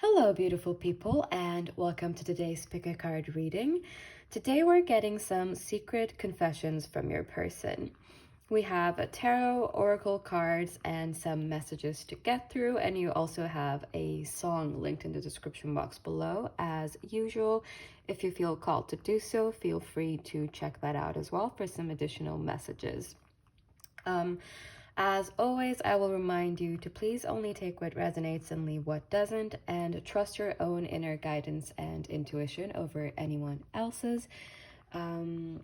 Hello, beautiful people, and welcome to today's pick a card reading. Today we're getting some secret confessions from your person. We have a tarot, oracle cards, and some messages to get through, and you also have a song linked in the description box below. As usual, if you feel called to do so, feel free to check that out as well for some additional messages. As always, I will remind you to please only take what resonates and leave what doesn't, and trust your own inner guidance and intuition over anyone else's.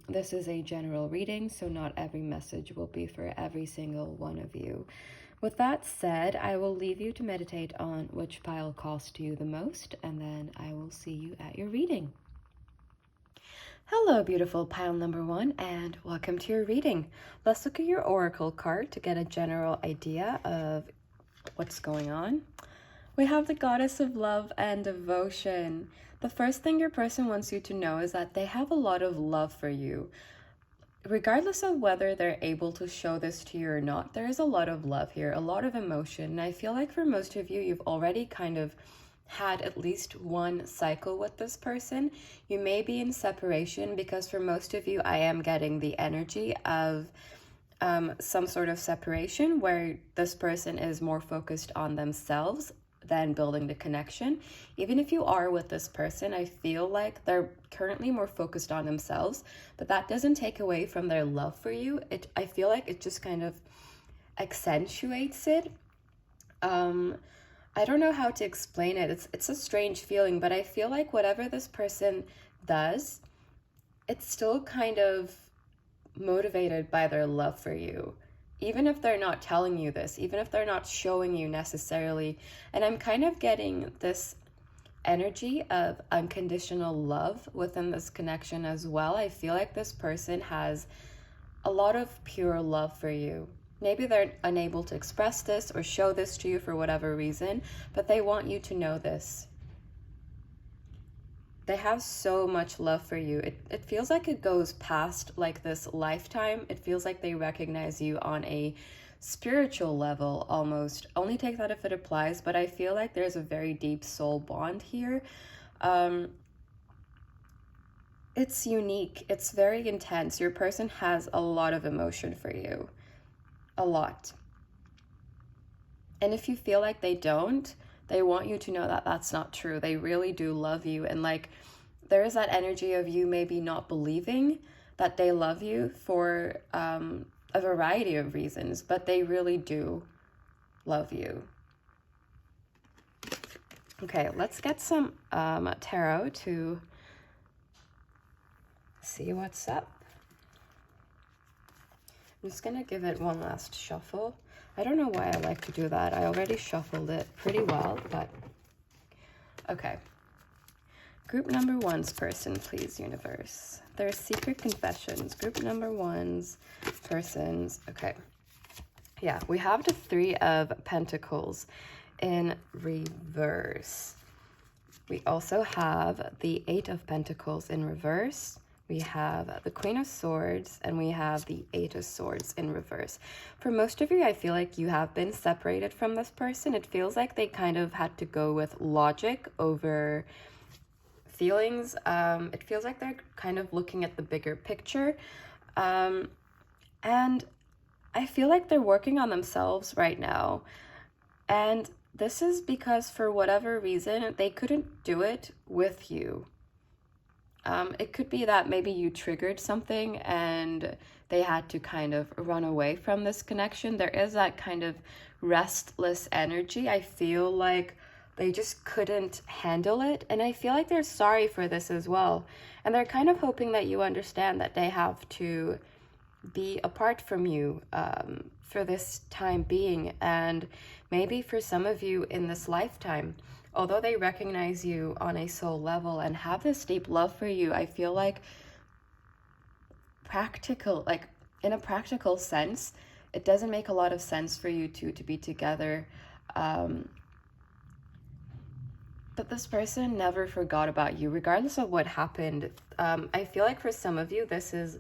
This is a general reading, so not every message will be for every single one of you. With that said, I will leave you to meditate on which pile calls to you the most, and then I will see you at your reading. Hello, beautiful pile number one, and welcome to your reading. Let's look at your oracle card to get a general idea of what's going on. We have the goddess of love and devotion. The first thing your person wants you to know is that they have a lot of love for you. Regardless of whether they're able to show this to you or not, there is a lot of love here, a lot of emotion. And I feel like for most of you, you've already kind of had at least one cycle with this person. You may be in separation, because for most of you, I am getting the energy of some sort of separation where this person is more focused on themselves than building the connection. Even if you are with this person, I feel like they're currently more focused on themselves, but that doesn't take away from their love for you. I feel like it just kind of accentuates it. I don't know how to explain it. It's a strange feeling, but I feel like whatever this person does, it's still kind of motivated by their love for you. Even if they're not telling you this, even if they're not showing you necessarily. And I'm kind of getting this energy of unconditional love within this connection as well. I feel like this person has a lot of pure love for you. Maybe they're unable to express this or show this to you for whatever reason, but they want you to know this. They have so much love for you. It feels like it goes past like this lifetime. It feels like they recognize you on a spiritual level almost. Only take that if it applies, but I feel like there's a very deep soul bond here. It's unique. It's very intense. Your person has a lot of emotion for you. A lot. And if you feel like they don't, they want you to know that that's not true. They really do love you. And like, there is that energy of you maybe not believing that they love you for a variety of reasons, but they really do love you. Okay, let's get some tarot to see what's up. I'm just gonna give it one last shuffle. I don't know why I like to do that. I already shuffled it pretty well, but okay. Group number one's person, please, universe. There are secret confessions. Group number one's persons. Okay. Yeah, we have the Three of Pentacles in reverse. We also have the Eight of Pentacles in reverse. We have the Queen of Swords, and we have the Eight of Swords in reverse. For most of you, I feel like you have been separated from this person. It feels like they kind of had to go with logic over feelings. It feels like they're kind of looking at the bigger picture. And I feel like they're working on themselves right now. And this is because for whatever reason, they couldn't do it with you. It could be that maybe you triggered something and they had to kind of run away from this connection. There is that kind of restless energy. I feel like they just couldn't handle it. And I feel like they're sorry for this as well. And they're kind of hoping that you understand that they have to be apart from you for this time being. And maybe for some of you in this lifetime. Although they recognize you on a soul level and have this deep love for you, I feel like in a practical sense, it doesn't make a lot of sense for you two to be together. But this person never forgot about you, regardless of what happened. I feel like for some of you, this is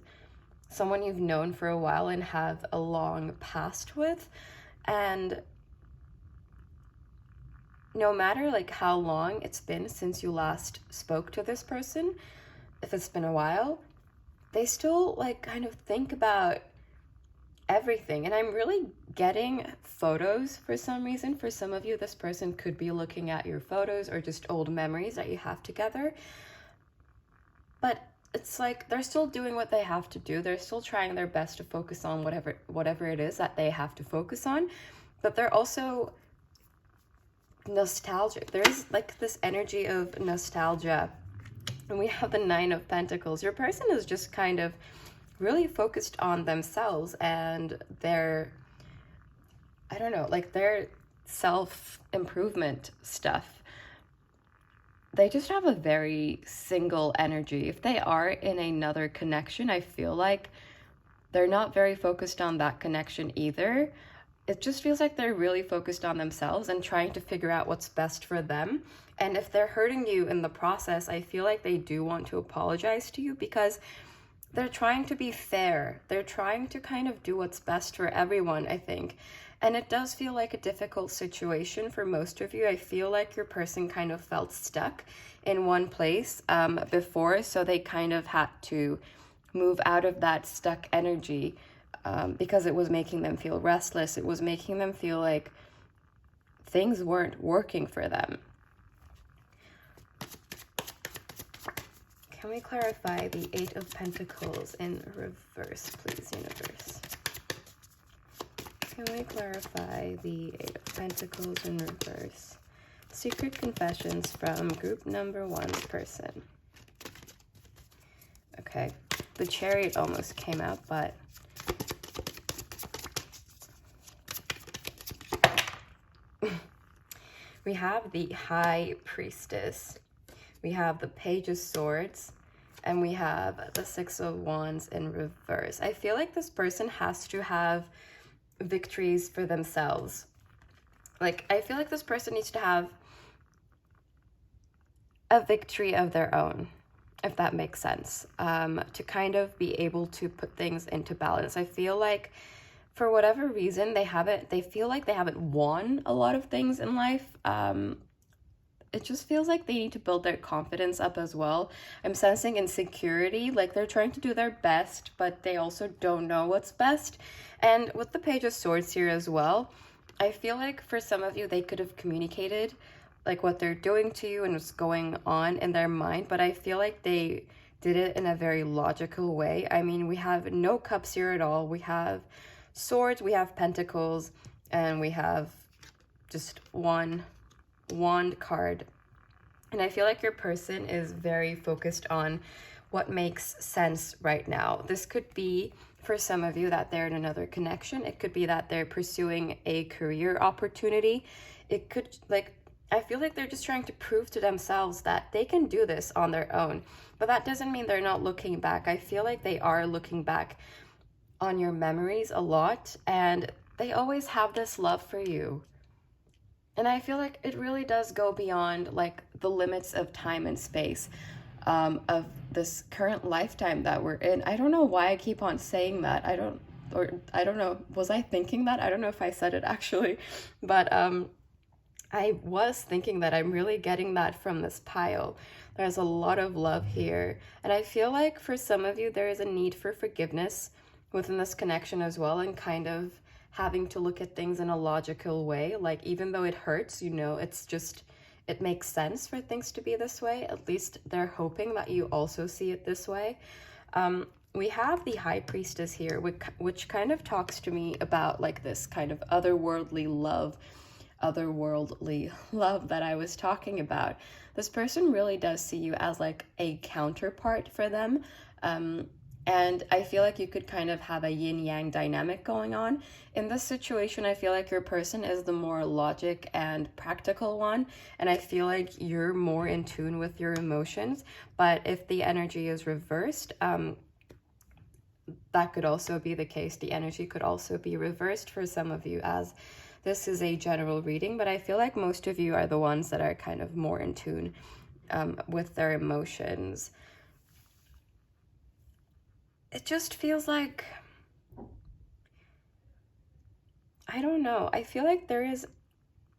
someone you've known for a while and have a long past with. And no matter like how long it's been since you last spoke to this person, if it's been a while, they still like kind of think about everything. And I'm really getting photos for some reason. For some of you, this person could be looking at your photos or just old memories that you have together. But it's like they're still doing what they have to do. They're still trying their best to focus on whatever it is that they have to focus on. But they're also nostalgic. There's like this energy of nostalgia. And we have the Nine of Pentacles. Your person is just kind of really focused on themselves and their, I don't know, like their self-improvement stuff. They just have a very single energy. If they are in another connection, I feel like they're not very focused on that connection either. It just feels like they're really focused on themselves and trying to figure out what's best for them. And if they're hurting you in the process, I feel like they do want to apologize to you because they're trying to be fair. They're trying to kind of do what's best for everyone, I think. And it does feel like a difficult situation for most of you. I feel like your person kind of felt stuck in one place before, so they kind of had to move out of that stuck energy because it was making them feel restless. It was making them feel like things weren't working for them. Can we clarify the Eight of Pentacles in reverse, please, universe? Can we clarify the Eight of Pentacles in reverse? Secret confessions from group number 1's person. Okay, the Chariot almost came out, but we have the High Priestess. We have the Page of Swords, and we have the Six of Wands in reverse. I feel like this person has to have victories for themselves. Like, I feel like this person needs to have a victory of their own, if that makes sense, to kind of be able to put things into balance. I feel like for whatever reason, they feel like they haven't won a lot of things in life. It just feels like they need to build their confidence up as well. I'm sensing insecurity, like they're trying to do their best, but they also don't know what's best. And with the Page of Swords here as well, I feel like for some of you, they could have communicated like what they're doing to you and what's going on in their mind, but I feel like they did it in a very logical way. I mean, we have no cups here at all. We have swords, we have pentacles, and we have just one wand card. And I feel like your person is very focused on what makes sense right now. This could be for some of you that they're in another connection. It could be that they're pursuing a career opportunity. It could, like, I feel like they're just trying to prove to themselves that they can do this on their own. But that doesn't mean they're not looking back. I feel like they are looking back on your memories a lot, and they always have this love for you. And I feel like it really does go beyond like the limits of time and space of this current lifetime that we're in. I don't know why I keep on saying that. I don't know. Was I thinking that? I don't know if I said it actually, but I was thinking that. I'm really getting that from this pile. There's a lot of love here. And I feel like for some of you, there is a need for forgiveness within this connection as well, and kind of having to look at things in a logical way. Like, even though it hurts, you know, it's just, it makes sense for things to be this way. At least they're hoping that you also see it this way. We have the High Priestess here, which kind of talks to me about like this kind of otherworldly love that I was talking about. This person really does see you as like a counterpart for them. And I feel like you could kind of have a yin-yang dynamic going on. In this situation, I feel like your person is the more logic and practical one, and I feel like you're more in tune with your emotions. But if the energy is reversed, that could also be the case. The energy could also be reversed for some of you, as this is a general reading, but I feel like most of you are the ones that are kind of more in tune with their emotions. It just feels like, I don't know. I feel like there is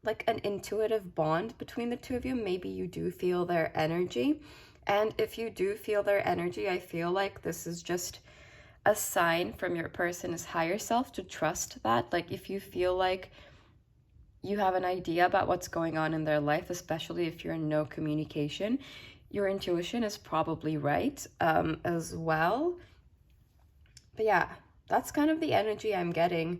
like an intuitive bond between the two of you. Maybe you do feel their energy. And if you do feel their energy, I feel like this is just a sign from your person's higher self to trust that. Like if you feel like you have an idea about what's going on in their life, especially if you're in no communication, your intuition is probably right as well. But yeah, that's kind of the energy I'm getting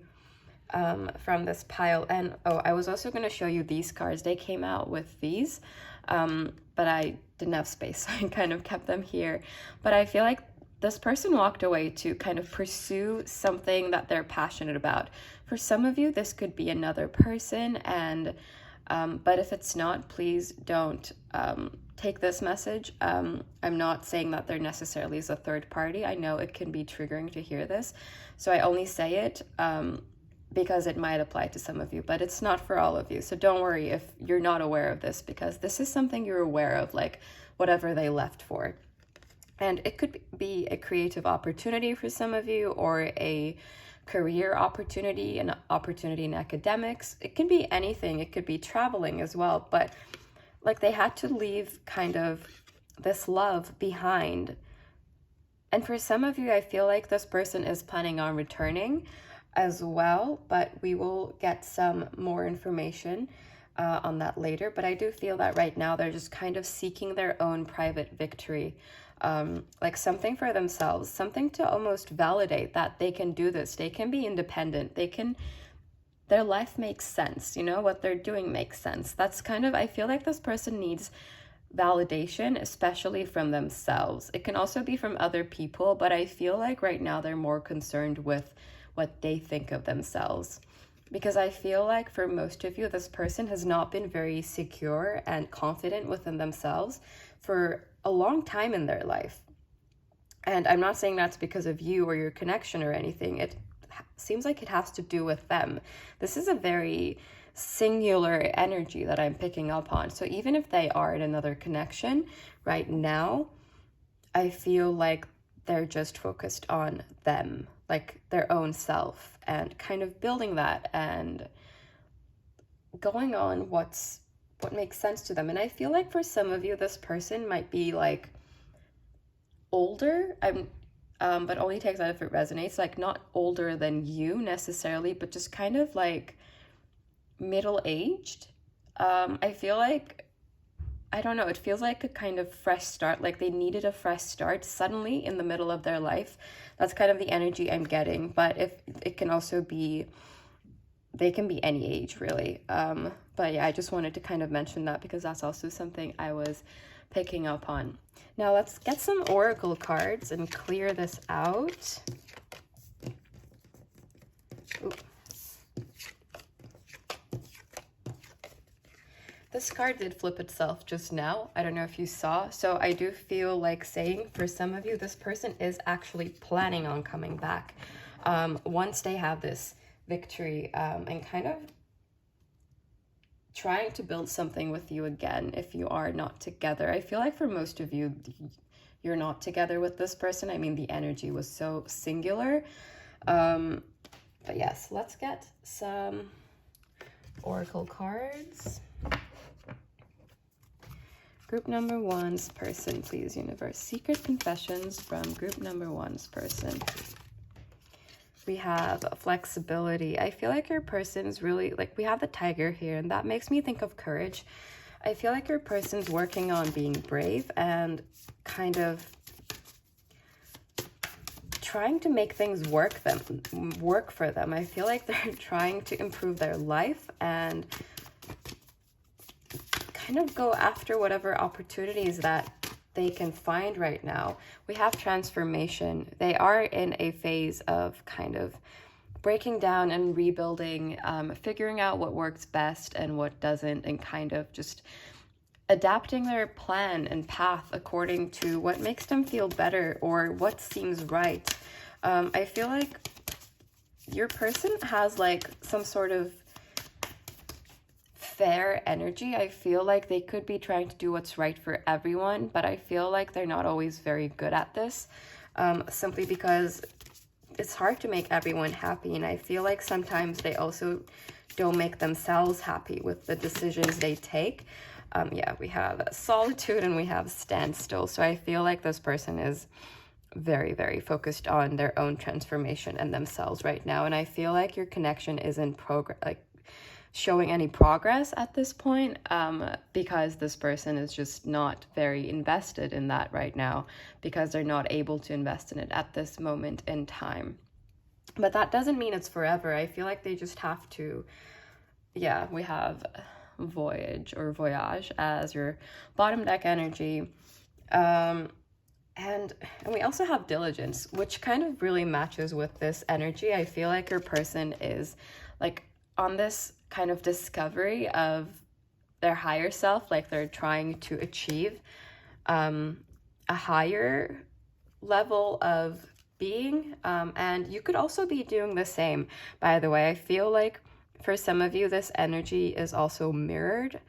from this pile. And oh, I was also going to show you these cards. They came out with these, but I didn't have space, so I kind of kept them here. But I feel like this person walked away to kind of pursue something that they're passionate about. For some of you, this could be another person, and but if it's not, please don't take this message. I'm not saying that there necessarily is a third party. I know it can be triggering to hear this, so I only say it because it might apply to some of you, but it's not for all of you. So don't worry if you're not aware of this, because this is something you're aware of, like whatever they left for. And it could be a creative opportunity for some of you, or a career opportunity, an opportunity in academics. It can be anything. It could be traveling as well. But like they had to leave kind of this love behind. And for some of you, I feel like this person is planning on returning as well, but we will get some more information on that later. But I do feel that right now they're just kind of seeking their own private victory. Like something for themselves, something to almost validate that they can do this. They can be independent. Their life makes sense. You know, what they're doing makes sense. That's kind of, I feel like this person needs validation, especially from themselves. It can also be from other people, but I feel like right now they're more concerned with what they think of themselves. Because I feel like for most of you, this person has not been very secure and confident within themselves for a long time in their life. And I'm not saying that's because of you or your connection or anything. It seems like it has to do with them. This is a very singular energy that I'm picking up on. So even if they are in another connection right now, I feel like they're just focused on them, like their own self, and kind of building that and going on what makes sense to them. And I feel like for some of you, this person might be like older, but only takes that if it resonates, like not older than you necessarily, but just kind of like middle-aged. I feel like, I don't know, it feels like a kind of fresh start, like they needed a fresh start suddenly in the middle of their life. That's kind of the energy I'm getting. But if it can also be, they can be any age really. But yeah, I just wanted to kind of mention that because that's also something I was picking up on. Now let's get some oracle cards and clear this out. Ooh. This card did flip itself just now. I don't know if you saw. So I do feel like saying for some of you, this person is actually planning on coming back once they have this victory and kind of trying to build something with you again if you are not together. I feel like for most of you, you're not together with this person. I mean, the energy was so singular. But yes, let's get some oracle cards. Group number one's person, please, universe. Secret confessions from group number one's person. We have flexibility. I feel like your person's really, like, we have the tiger here, and that makes me think of courage. I feel like your person's working on being brave and kind of trying to make things work for them. I feel like they're trying to improve their life and kind of go after whatever opportunities that they can find right now. We have transformation. They are in a phase of kind of breaking down and rebuilding, figuring out what works best and what doesn't, and kind of just adapting their plan and path according to what makes them feel better or what seems right. I feel like your person has like some sort of fair energy. I feel like they could be trying to do what's right for everyone, but I feel like they're not always very good at this, simply because it's hard to make everyone happy. And I feel like sometimes they also don't make themselves happy with the decisions they take. Yeah, we have solitude and we have standstill. So I feel like this person is very, very focused on their own transformation and themselves right now. And I feel like your connection isn't showing any progress at this point, because this person is just not very invested in that right now, because they're not able to invest in it at this moment in time. But that doesn't mean it's forever. I feel like they just have to, yeah, we have voyage or voyage as your bottom deck energy. And we also have diligence, which kind of really matches with this energy. I feel like your person is like on this kind of discovery of their higher self, like they're trying to achieve a higher level of being. And you could also be doing the same, by the way. I feel like for some of you, this energy is also mirrored.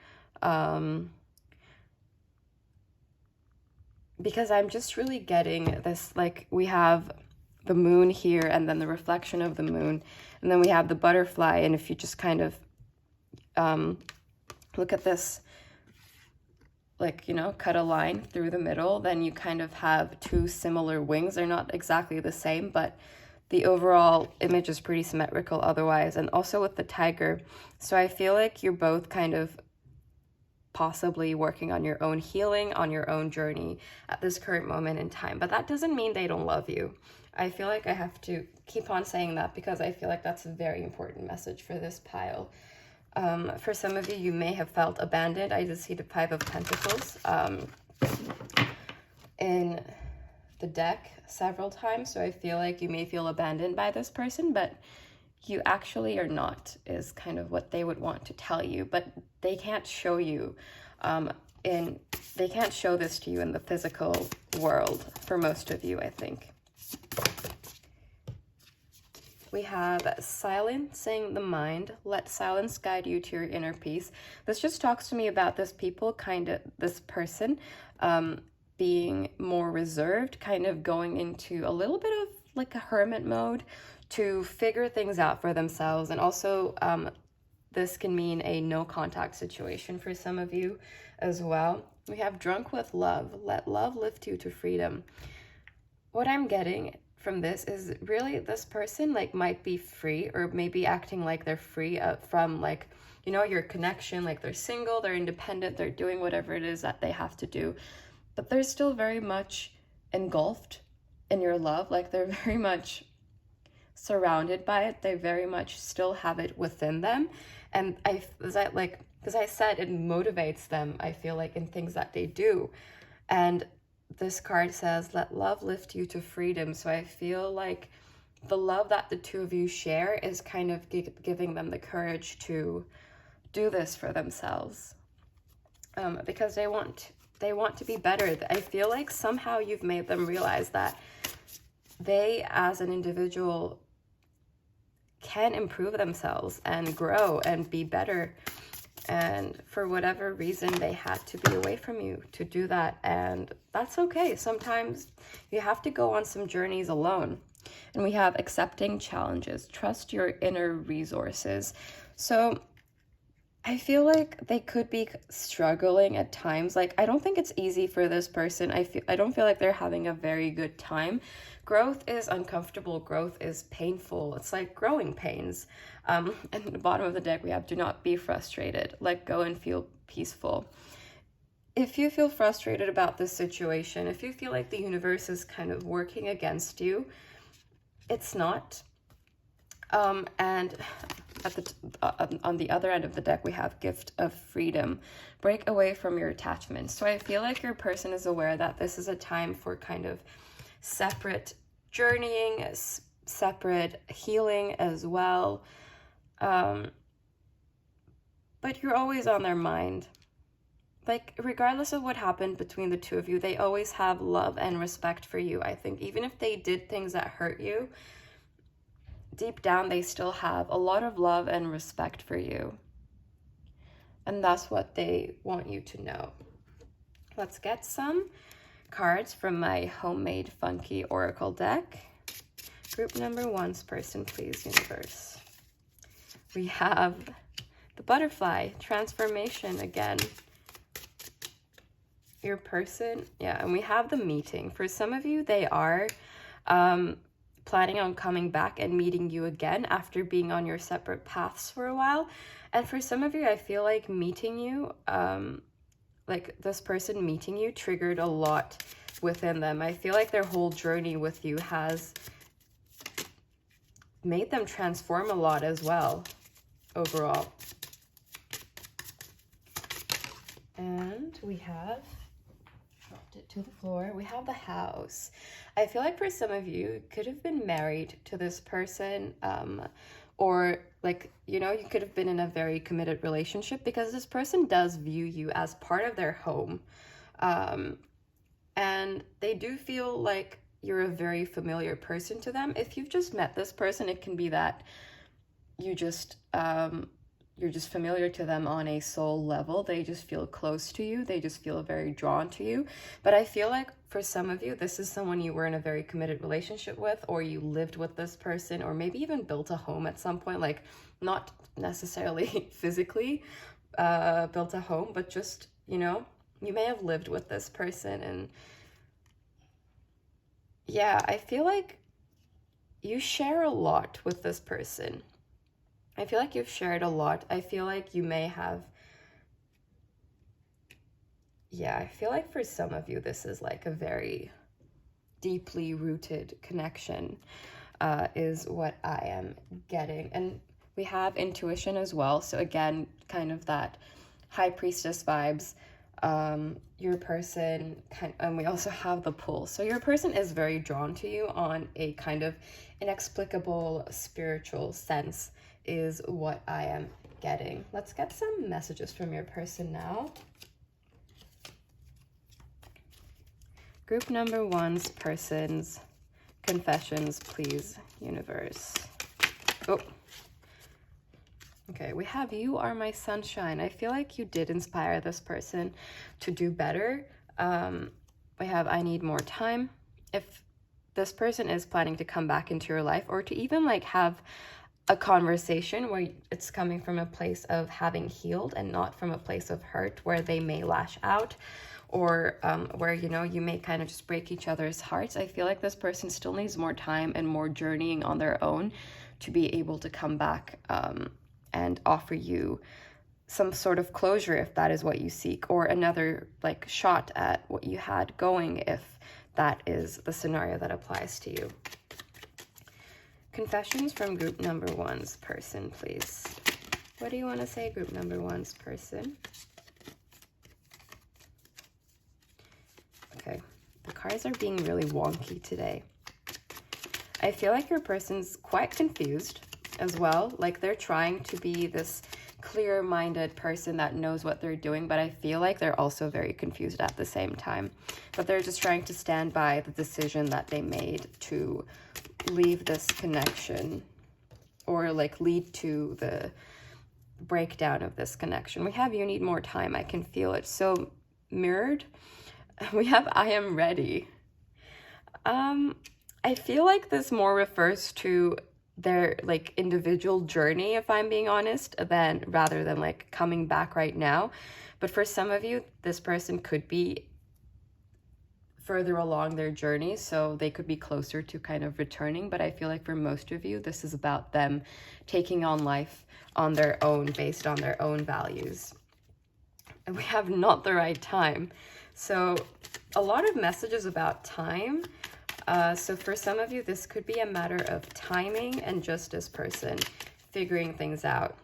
Because I'm just really getting this, like we have the moon here and then the reflection of the moon, and then we have the butterfly. And if you just kind of look at this, like, you know, cut a line through the middle, then you kind of have two similar wings. They're not exactly the same, but the overall image is pretty symmetrical otherwise. And also with the tiger. So I feel like you're both kind of possibly working on your own healing, on your own journey at this current moment in time. But that doesn't mean they don't love you. I feel like I have to keep on saying that because I feel like that's a very important message for this pile. For some of you, you may have felt abandoned. I just see the Five of Pentacles in the deck several times. So I feel like you may feel abandoned by this person, but you actually are not, is kind of what they would want to tell you. But they can't show you, they can't show this to you in the physical world for most of you, I think. We have silencing the mind. Let silence guide you to your inner peace. This just talks to me about this person being more reserved, kind of going into a little bit of like a hermit mode to figure things out for themselves. And also this can mean a no contact situation for some of you as well. We have drunk with love. Let love lift you to freedom. What I'm getting from this is really this person like might be free, or maybe acting like they're free from, like, you know, your connection, like they're single, they're independent, they're doing whatever it is that they have to do, but they're still very much engulfed in your love. Like they're very much surrounded by it. They very much still have it within them. And as I said, it motivates them, I feel like, in things that they do. And this card says, let love lift you to freedom. So I feel like the love that the two of you share is kind of giving them the courage to do this for themselves, because they want to be better. I feel like somehow you've made them realize that they, as an individual, can improve themselves and grow and be better. And for whatever reason, they had to be away from you to do that. And that's okay. Sometimes you have to go on some journeys alone. And we have accepting challenges. Trust your inner resources. So I feel like they could be struggling at times. Like, I don't think it's easy for this person. I don't feel like they're having a very good time. Growth is uncomfortable. Growth is painful. It's like growing pains. And at the bottom of the deck, we have do not be frustrated. Let go and feel peaceful. If you feel frustrated about this situation, if you feel like the universe is kind of working against you, it's not. And on the other end of the deck, we have gift of freedom. Break away from your attachments. So I feel like your person is aware that this is a time for kind of separate journeying, separate healing as well. But you're always on their mind. Like, regardless of what happened between the two of you, they always have love and respect for you, I think. Even if they did things that hurt you, deep down, they still have a lot of love and respect for you. And that's what they want you to know. Let's get some cards from my homemade funky oracle deck. Group number one's person, please, universe. We have the butterfly, transformation again. Your person, yeah, and we have the meeting. For some of you, they are planning on coming back and meeting you again after being on your separate paths for a while. And for some of you, I feel like meeting you, like this person meeting you triggered a lot within them. I feel like their whole journey with you has made them transform a lot as well, overall. And we have, dropped it to the floor, we have the house. I feel like for some of you could have been married to this person, or like, you know, you could have been in a very committed relationship, because this person does view you as part of their home. And they do feel like you're a very familiar person to them. If you've just met this person, it can be that you just, you're just familiar to them on a soul level. They just feel close to you. They just feel very drawn to you. But I feel like for some of you, this is someone you were in a very committed relationship with, or you lived with this person, or maybe even built a home at some point, like not necessarily physically built a home, but just, you know, you may have lived with this person. And yeah, I feel like you share a lot with this person. I feel like you've shared a lot. I feel like you may have, yeah, I feel like for some of you, this is like a very deeply rooted connection, is what I am getting. And we have intuition as well. So again, kind of that high priestess vibes. Your person, and we also have the pull. So your person is very drawn to you on a kind of inexplicable spiritual sense, is what I am getting. Let's get some messages from your person now. Group number one's person's confessions, please, universe. Oh, okay, we have you are my sunshine. I feel like you did inspire this person to do better. We have I need more time. If this person is planning to come back into your life, or to even like have a conversation where it's coming from a place of having healed and not from a place of hurt, where they may lash out, or where, you know, you may kind of just break each other's hearts. I feel like this person still needs more time and more journeying on their own to be able to come back and offer you some sort of closure, if that is what you seek, or another like shot at what you had going, if that is the scenario that applies to you. Confessions from group number one's person, please. What do you want to say, group number one's person? Okay, the cards are being really wonky today. I feel like your person's quite confused as well. Like they're trying to be this clear-minded person that knows what they're doing, but I feel like they're also very confused at the same time. But they're just trying to stand by the decision that they made to leave this connection, or like lead to the breakdown of this connection. We have you need more time. I can feel it. So mirrored, we have I am ready. I feel like this more refers to their like individual journey, if I'm being honest, rather than like coming back right now. But for some of you, this person could be further along their journey, so they could be closer to kind of returning. But I feel like for most of you, this is about them taking on life on their own, based on their own values. And we have not the right time. So a lot of messages about time. So for some of you, this could be a matter of timing and just this person figuring things out.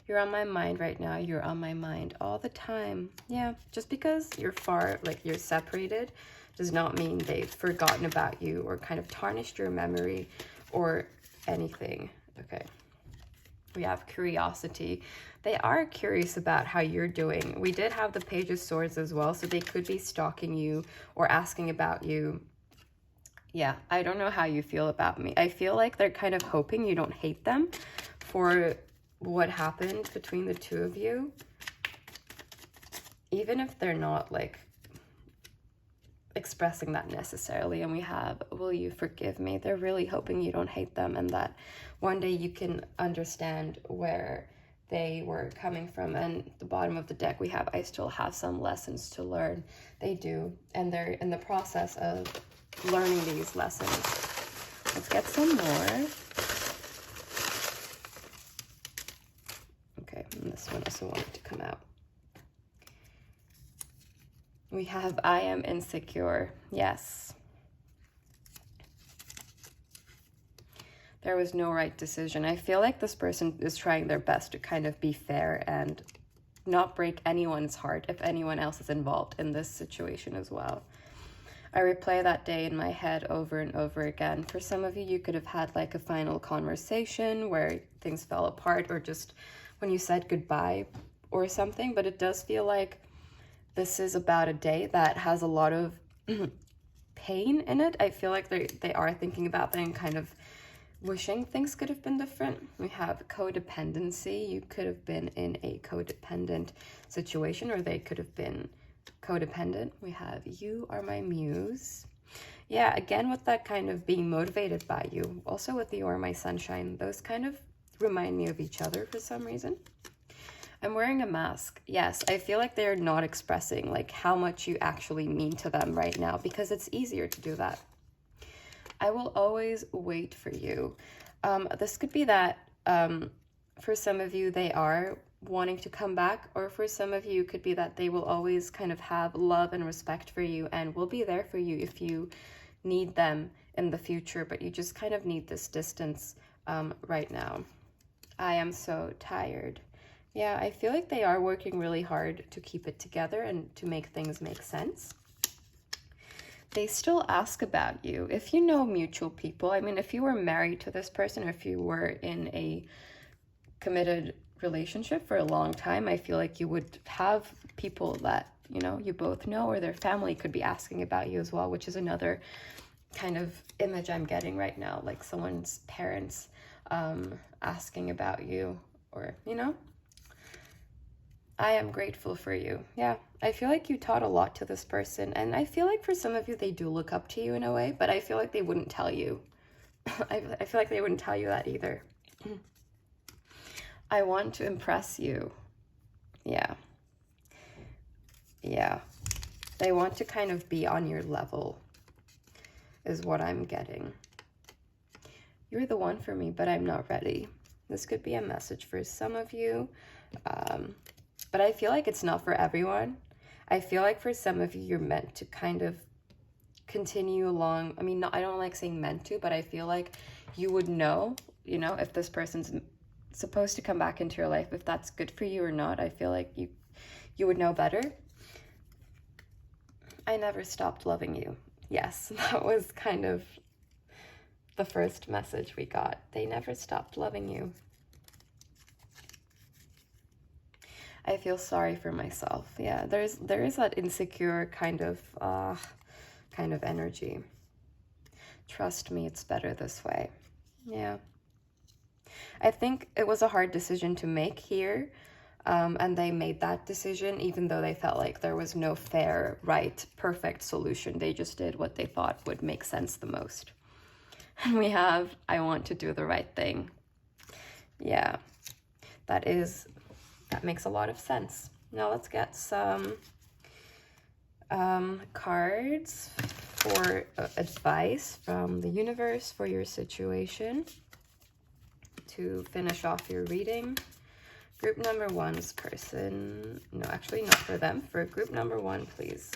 You're on my mind right now. You're on my mind all the time. Yeah, just because you're far, like you're separated, does not mean they've forgotten about you or kind of tarnished your memory or anything. Okay. We have curiosity. They are curious about how you're doing. We did have the Page of Swords as well, so they could be stalking you or asking about you. Yeah, I don't know how you feel about me. I feel like they're kind of hoping you don't hate them for what happened between the two of you. Even if they're not like expressing that necessarily. And we have, will you forgive me? They're really hoping you don't hate them and that one day you can understand where they were coming from. And the bottom of the deck, we have, I still have some lessons to learn. They do, and they're in the process of learning these lessons. Let's get some more. Okay, and this one also wanted to come out. We have, I am insecure. Yes. There was no right decision. I feel like this person is trying their best to kind of be fair and not break anyone's heart if anyone else is involved in this situation as well. I replay that day in my head over and over again. For some of you, you could have had like a final conversation where things fell apart, or just when you said goodbye or something, but it does feel like this is about a day that has a lot of pain in it. I feel like they are thinking about that and kind of wishing things could have been different. We have codependency. You could have been in a codependent situation, or they could have been codependent. We have, you are my muse. Yeah, again, with that kind of being motivated by you. Also with the you are my sunshine, those kind of remind me of each other for some reason. I'm wearing a mask. Yes, I feel like they're not expressing like how much you actually mean to them right now, because it's easier to do that. I will always wait for you. This could be that for some of you, they are wanting to come back, or for some of you, it could be that they will always kind of have love and respect for you and will be there for you if you need them in the future, but you just kind of need this distance right now. I am so tired. Yeah, I feel like they are working really hard to keep it together and to make things make sense. They still ask about you. If you know mutual people, I mean, if you were married to this person, or if you were in a committed relationship for a long time, I feel like you would have people that, you know, you both know, or their family could be asking about you as well, which is another kind of image I'm getting right now, like someone's parents asking about you, or, you know. I am grateful for you. Yeah, I feel like you taught a lot to this person, and I feel like for some of you, they do look up to you in a way, but I feel like they wouldn't tell you. I feel like they wouldn't tell you that either. I want to impress you. Yeah. Yeah. They want to kind of be on your level, is what I'm getting. You're the one for me, but I'm not ready. This could be a message for some of you. But I feel like it's not for everyone. I feel like for some of you, you're meant to kind of continue along. I mean, I don't like saying meant to, but I feel like you would know, you know, if this person's supposed to come back into your life, if that's good for you or not. I feel like you would know better. I never stopped loving you. Yes, that was kind of the first message we got. They never stopped loving you. I feel sorry for myself. Yeah, there is that insecure kind of energy. Trust me, it's better this way. Yeah. I think it was a hard decision to make here, and they made that decision even though they felt like there was no fair, right, perfect solution. They just did what they thought would make sense the most. And we have, I want to do the right thing. Yeah, that makes a lot of sense. Now let's get some cards for advice from the universe for your situation to finish off your reading. Group number one's person, no, actually not for them, for group number one, please.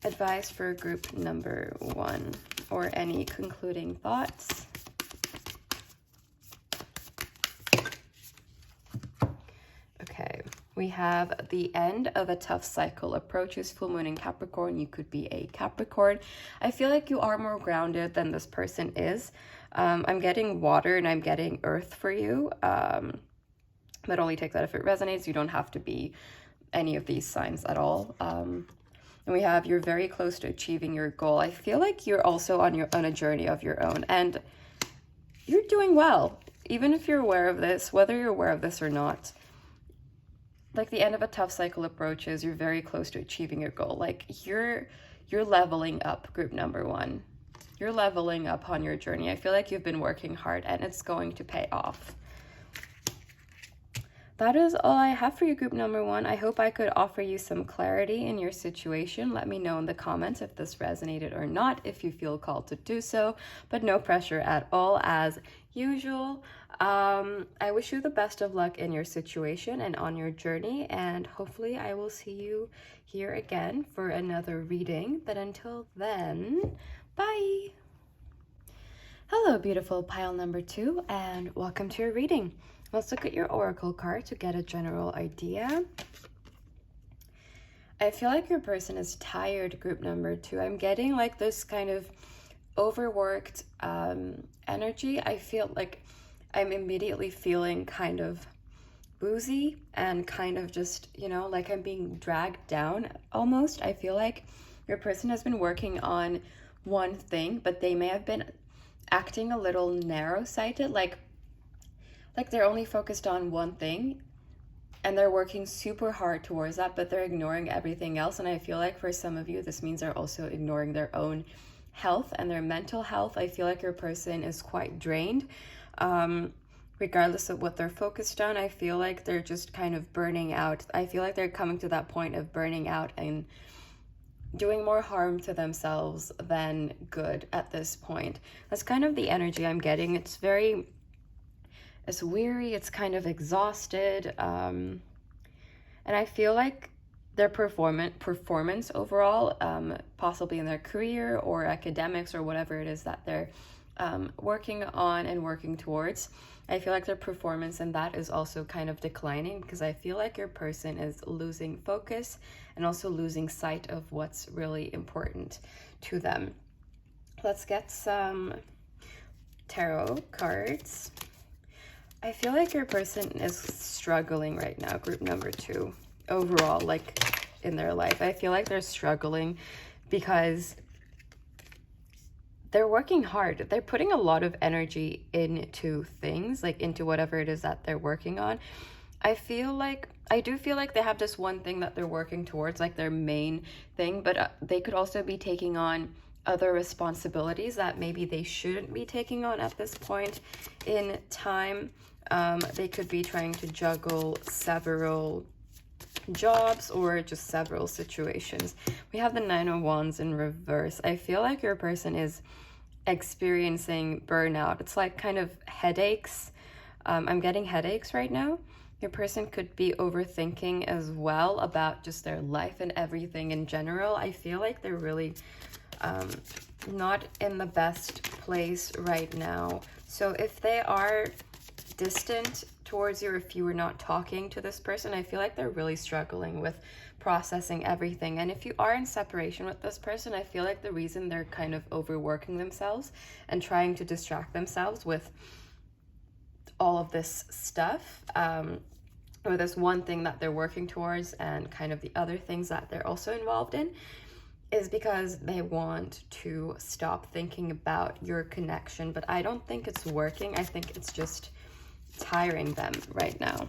Advice for group number one, or any concluding thoughts. Okay, we have the end of a tough cycle approaches full moon in Capricorn. You could be a Capricorn. I feel like you are more grounded than this person is. I'm getting water and I'm getting earth for you. But only take that if it resonates. You don't have to be any of these signs at all. And we have, you're very close to achieving your goal. I feel like you're also on a journey of your own, and you're doing well. Even if you're aware of this, whether you're aware of this or not, like the end of a tough cycle approaches, you're very close to achieving your goal. Like you're you're leveling up, group number one. You're leveling up on your journey. I feel like you've been working hard and it's going to pay off. That is all I have for you, group number one. I hope I could offer you some clarity in your situation. Let me know in the comments if this resonated or not, if you feel called to do so, but no pressure at all as usual. I wish you the best of luck in your situation and on your journey, and hopefully I will see you here again for another reading. But until then, bye! Hello, beautiful pile number two, and welcome to your reading. Let's look at your oracle card to get a general idea. I feel like your person is tired, group number two. I'm getting like this kind of overworked energy. I feel like I'm immediately feeling kind of woozy and kind of just, you know, like I'm being dragged down almost. I feel like your person has been working on one thing, but they may have been acting a little narrow-sighted, like they're only focused on one thing and they're working super hard towards that, but they're ignoring everything else. And I feel like for some of you, this means they're also ignoring their own health and their mental health. I feel like your person is quite drained. Regardless of what they're focused on, I feel like they're just kind of burning out. I feel like they're coming to that point of burning out and doing more harm to themselves than good at this point. That's kind of the energy I'm getting. It's weary, it's kind of exhausted, and I feel like their performance overall, possibly in their career or academics or whatever it is that they're working on and working towards, I feel like their performance and that is also kind of declining, because I feel like your person is losing focus and also losing sight of what's really important to them. Let's get some tarot cards. I feel like your person is struggling right now, group number two, overall, like in their life. I feel like they're struggling because they're working hard. They're putting a lot of energy into things, like into whatever it is that they're working on. I do feel like they have this one thing that they're working towards, like their main thing, but they could also be taking on other responsibilities that maybe they shouldn't be taking on at this point in time. They could be trying to juggle several jobs or just several situations. We have the Nine of Wands in reverse. I feel like your person is experiencing burnout. It's like kind of headaches. I'm getting headaches right now. Your person could be overthinking as well about just their life and everything in general. I feel like they're really not in the best place right now. So if they are distant towards you, or if you were not talking to this person, I feel like they're really struggling with processing everything. And if you are in separation with this person, I feel like the reason they're kind of overworking themselves and trying to distract themselves with all of this stuff, or this one thing that they're working towards and kind of the other things that they're also involved in, is because they want to stop thinking about your connection. But I don't think it's working. I think it's just tiring them right now.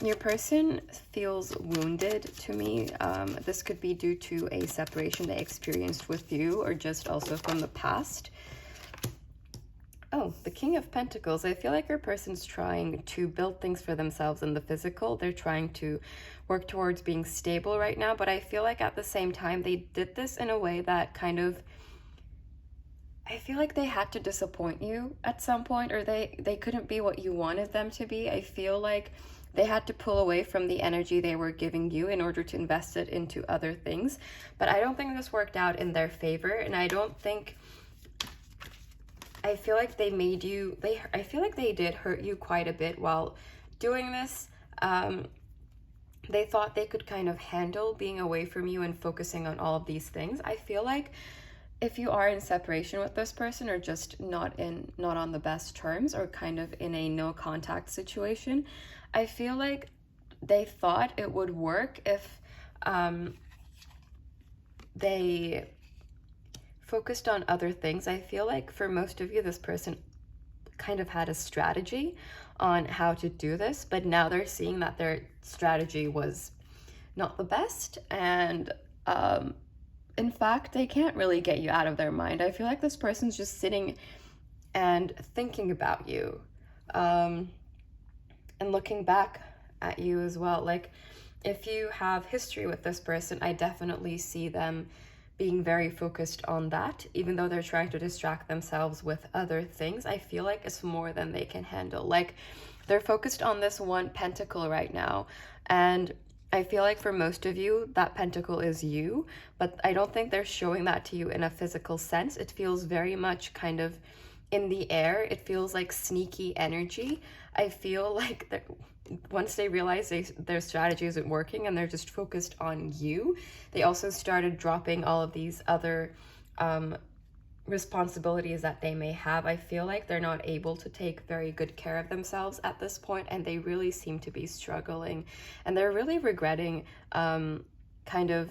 Your person feels wounded to me. This could be due to a separation they experienced with you, or just also from the past. Oh, the King of Pentacles. I feel like your person's trying to build things for themselves in the physical. They're trying to work towards being stable right now, but I feel like at the same time they did this in a way that kind of, I feel like they had to disappoint you at some point, or they couldn't be what you wanted them to be. I feel like they had to pull away from the energy they were giving you in order to invest it into other things. But I don't think this worked out in their favor, and I feel like they made you, I feel like they did hurt you quite a bit while doing this. They thought they could kind of handle being away from you and focusing on all of these things. I feel like if you are in separation with this person, or just not on the best terms, or kind of in a no contact situation, I feel like they thought it would work if they focused on other things. I feel like for most of you, this person kind of had a strategy on how to do this, but now they're seeing that their strategy was not the best, and In fact, they can't really get you out of their mind. I feel like this person's just sitting and thinking about you, and looking back at you as well. Like, if you have history with this person, I definitely see them being very focused on that, even though they're trying to distract themselves with other things. I feel like it's more than they can handle. Like, they're focused on this one pentacle right now, and I feel like for most of you, that pentacle is you, but I don't think they're showing that to you in a physical sense. It feels very much kind of in the air. It feels like sneaky energy. I feel like once they realize their strategy isn't working and they're just focused on you, they also started dropping all of these other responsibilities that they may have. I feel like they're not able to take very good care of themselves at this point, and they really seem to be struggling, and they're really regretting kind of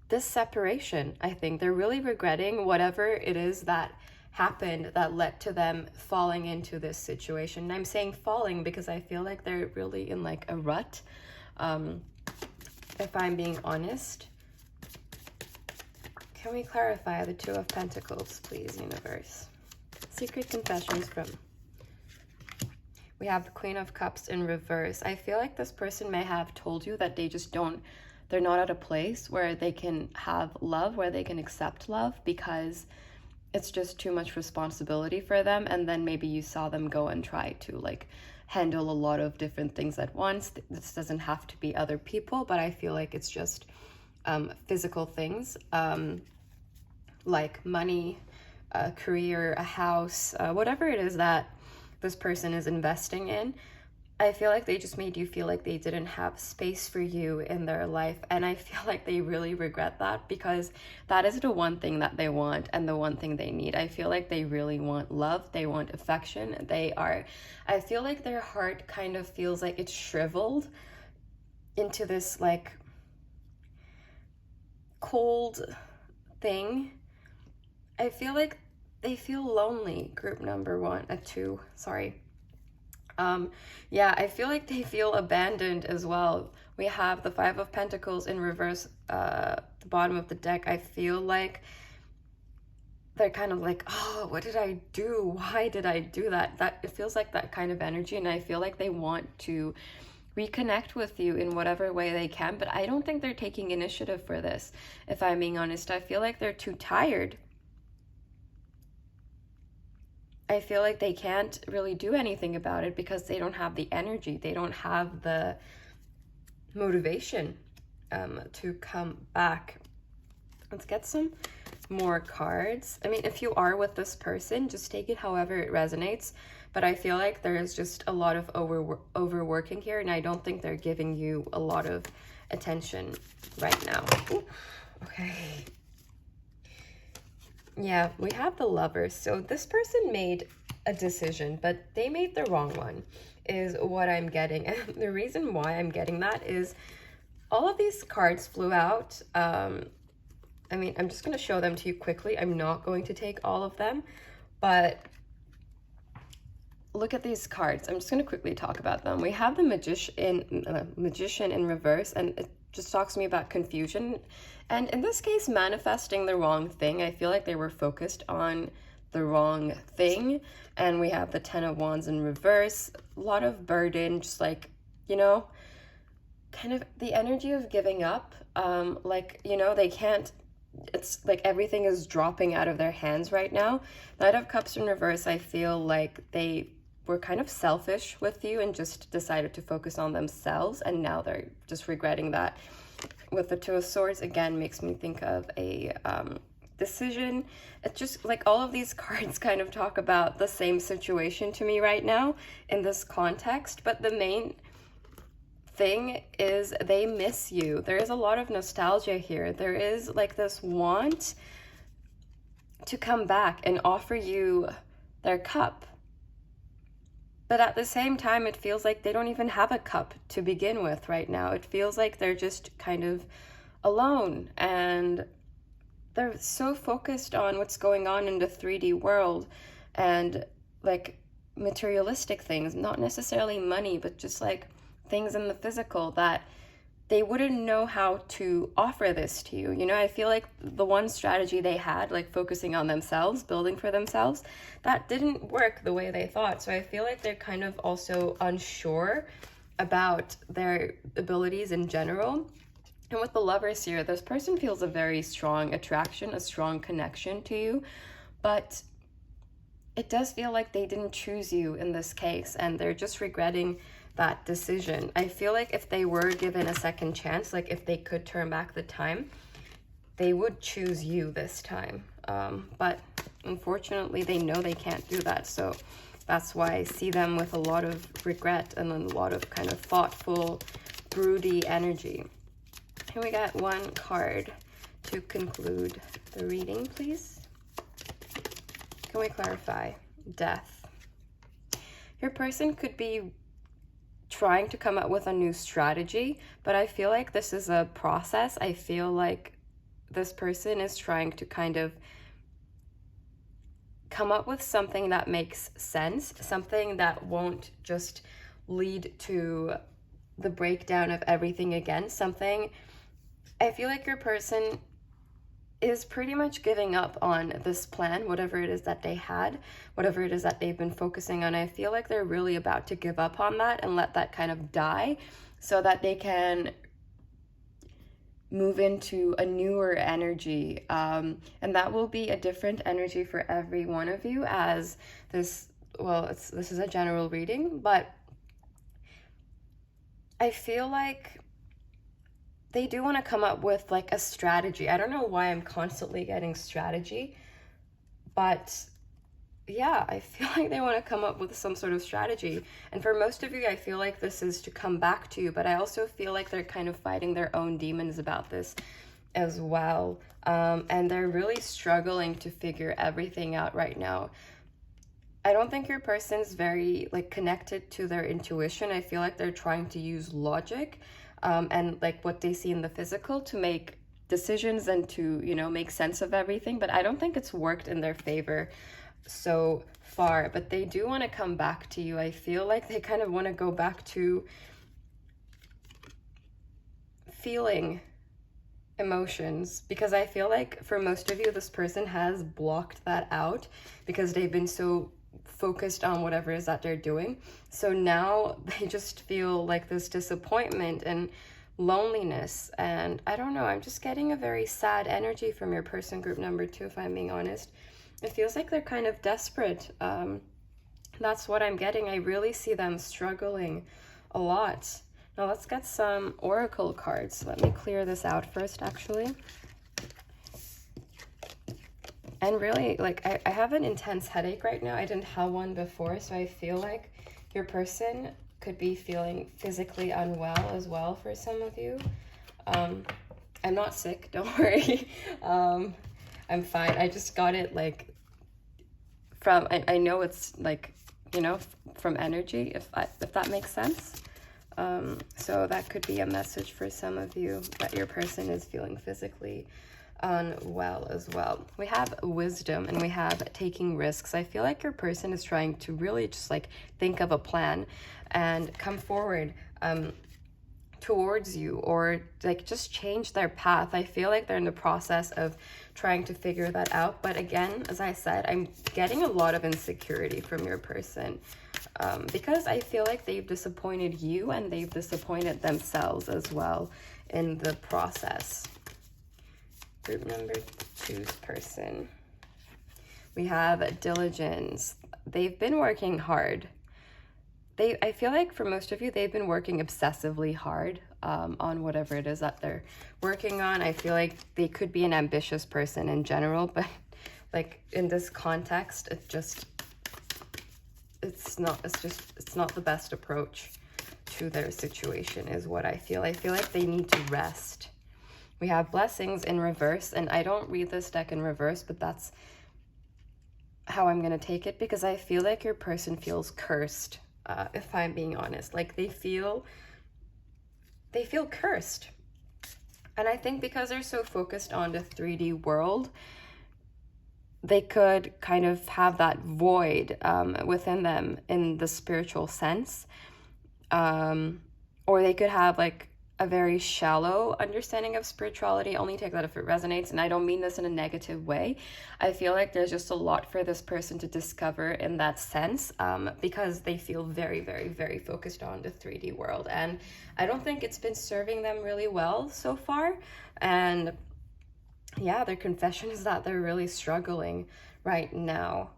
this separation. I think they're really regretting whatever it is that happened that led to them falling into this situation. And I'm saying falling because I feel like they're really in like a rut, if I'm being honest. Can we clarify the Two of Pentacles, please, universe? Secret confessions from... We have the Queen of Cups in reverse. I feel like this person may have told you that they just they're not at a place where they can have love, where they can accept love, because it's just too much responsibility for them. And then maybe you saw them go and try to like handle a lot of different things at once. This doesn't have to be other people, but I feel like it's just physical things, like money, a career, a house, whatever it is that this person is investing in. I feel like they just made you feel like they didn't have space for you in their life, and I feel like they really regret that, because that is the one thing that they want and the one thing they need. I feel like they really want love, they want affection. I feel like their heart kind of feels like it's shriveled into this like cold thing. I feel like they feel lonely. Group number 2, sorry. Yeah, I feel like they feel abandoned as well. We have the Five of Pentacles in reverse, the bottom of the deck. I feel like they're kind of like, oh, what did I do? Why did I do that? It feels like that kind of energy, and I feel like they want to reconnect with you in whatever way they can, but I don't think they're taking initiative for this, if I'm being honest. I feel like they're too tired. I feel like they can't really do anything about it because they don't have the energy. They don't have the motivation to come back. Let's get some more cards. I mean, if you are with this person, just take it however it resonates. But I feel like there is just a lot of overworking here, and I don't think they're giving you a lot of attention right now. Ooh, okay. Yeah, we have the Lovers. So this person made a decision, but they made the wrong one, is what I'm getting. And the reason why I'm getting that is all of these cards flew out. I mean, I'm just going to show them to you quickly. I'm not going to take all of them, but look at these cards. I'm just going to quickly talk about them. We have the Magician in reverse, and it just talks to me about confusion. And in this case, manifesting the wrong thing. I feel like they were focused on the wrong thing. And we have the Ten of Wands in reverse. A lot of burden, just like, you know, kind of the energy of giving up. Like, you know, they can't, it's like everything is dropping out of their hands right now. Knight of Cups in reverse, I feel like they were kind of selfish with you and just decided to focus on themselves, and now they're just regretting that. With the Two of Swords, again, makes me think of a decision. It's just like all of these cards kind of talk about the same situation to me right now in this context, but the main thing is they miss you. There is a lot of nostalgia here. There is like this want to come back and offer you their cup. But at the same time, it feels like they don't even have a cup to begin with right now. It feels like they're just kind of alone, and they're so focused on what's going on in the 3D world and like materialistic things, not necessarily money, but just like things in the physical, that they wouldn't know how to offer this to you. You know, I feel like the one strategy they had, like focusing on themselves, building for themselves, that didn't work the way they thought. So I feel like they're kind of also unsure about their abilities in general. And with the Lovers here, this person feels a very strong attraction, a strong connection to you, but it does feel like they didn't choose you in this case, and they're just regretting that decision. I feel like if they were given a second chance, like if they could turn back the time, they would choose you this time. But unfortunately, they know they can't do that. So that's why I see them with a lot of regret and a lot of kind of thoughtful, broody energy. And we got one card to conclude the reading, please. Can we clarify? Death. Your person could be trying to come up with a new strategy, but I feel like this is a process. I feel like this person is trying to kind of come up with something that makes sense, something that won't just lead to the breakdown of everything again. Something, I feel like your person is pretty much giving up on this plan, whatever it is that they had, whatever it is that they've been focusing on. I feel like they're really about to give up on that and let that kind of die so that they can move into a newer energy. And that will be a different energy for every one of you, as this, well, this is a general reading, but I feel like they do want to come up with like a strategy. I don't know why I'm constantly getting strategy, but yeah, I feel like they want to come up with some sort of strategy. And for most of you, I feel like this is to come back to you, but I also feel like they're kind of fighting their own demons about this as well. And they're really struggling to figure everything out right now. I don't think your person's very like connected to their intuition. I feel like they're trying to use logic and like what they see in the physical to make decisions and to, you know, make sense of everything. But I don't think it's worked in their favor so far. But they do want to come back to you. I feel like they kind of want to go back to feeling emotions, because I feel like for most of you, this person has blocked that out because they've been so focused on whatever it is that they're doing. So now they just feel like this disappointment and loneliness. And I don't know, I'm just getting a very sad energy from your person, group number 2, if I'm being honest. It feels like they're kind of desperate. That's what I'm getting. I really see them struggling a lot. Now let's get some oracle cards. Let me clear this out first, actually. And really, like, I have an intense headache right now. I didn't have one before, so I feel like your person could be feeling physically unwell as well for some of you. I'm not sick, don't worry. I'm fine. I just got it, like, from, I know it's, like, you know, from energy, if that makes sense. So that could be a message for some of you, that your person is feeling physically unwell as well. We have wisdom and we have taking risks. I feel like your person is trying to really just like think of a plan and come forward towards you, or like just change their path. I feel like they're in the process of trying to figure that out. But again, as I said, I'm getting a lot of insecurity from your person because I feel like they've disappointed you and they've disappointed themselves as well in the process. Group number 2's person. We have diligence. They've been working hard. I feel like for most of you, they've been working obsessively hard on whatever it is that they're working on. I feel like they could be an ambitious person in general, but like in this context, it's not the best approach to their situation is what I feel. I feel like they need to rest. We have blessings in reverse, and I don't read this deck in reverse, but that's how I'm going to take it, because I feel like your person feels cursed, if I'm being honest. Like they feel cursed. And I think because they're so focused on the 3D world, they could kind of have that void within them in the spiritual sense. Or they could have like a very shallow understanding of spirituality. Only take that if it resonates, and I don't mean this in a negative way. I feel like there's just a lot for this person to discover in that sense, because they feel very, very, very focused on the 3D world, and I don't think it's been serving them really well so far. And yeah, their confession is that they're really struggling right now.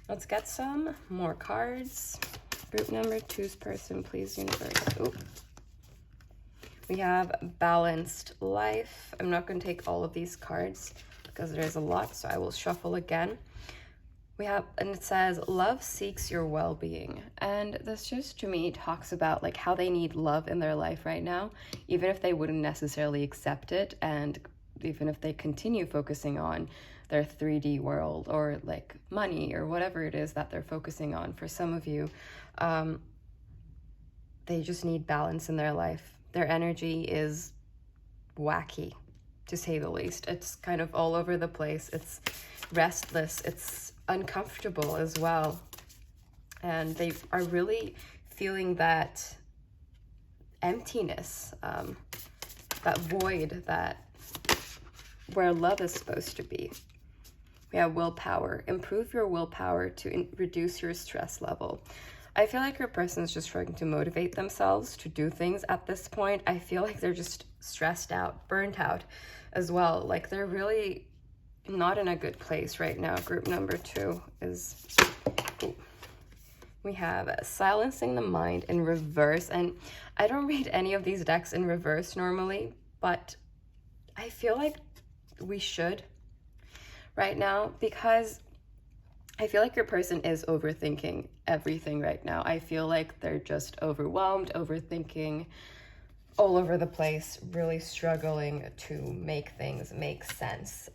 Let's get some more cards. Group number 2's person, please, universe. Ooh. We have balanced life. I'm not going to take all of these cards because there's a lot, so I will shuffle again. We have, and it says, love seeks your well-being. And this just, to me, talks about like how they need love in their life right now, even if they wouldn't necessarily accept it, and even if they continue focusing on their 3D world or like money or whatever it is that they're focusing on. For some of you, they just need balance in their life. Their energy is wacky, to say the least. It's kind of all over the place. It's restless. It's uncomfortable as well. And they are really feeling that emptiness, that void, that where love is supposed to be. We have willpower. Improve your willpower to reduce your stress level. I feel like your person is just trying to motivate themselves to do things at this point. I feel like they're just stressed out, burnt out as well. Like they're really not in a good place right now. Group number 2 is, ooh, we have silencing the mind in reverse. And I don't read any of these decks in reverse normally, but I feel like we should right now, because I feel like your person is overthinking everything right now. I feel like they're just overwhelmed, overthinking all over the place, really struggling to make things make sense.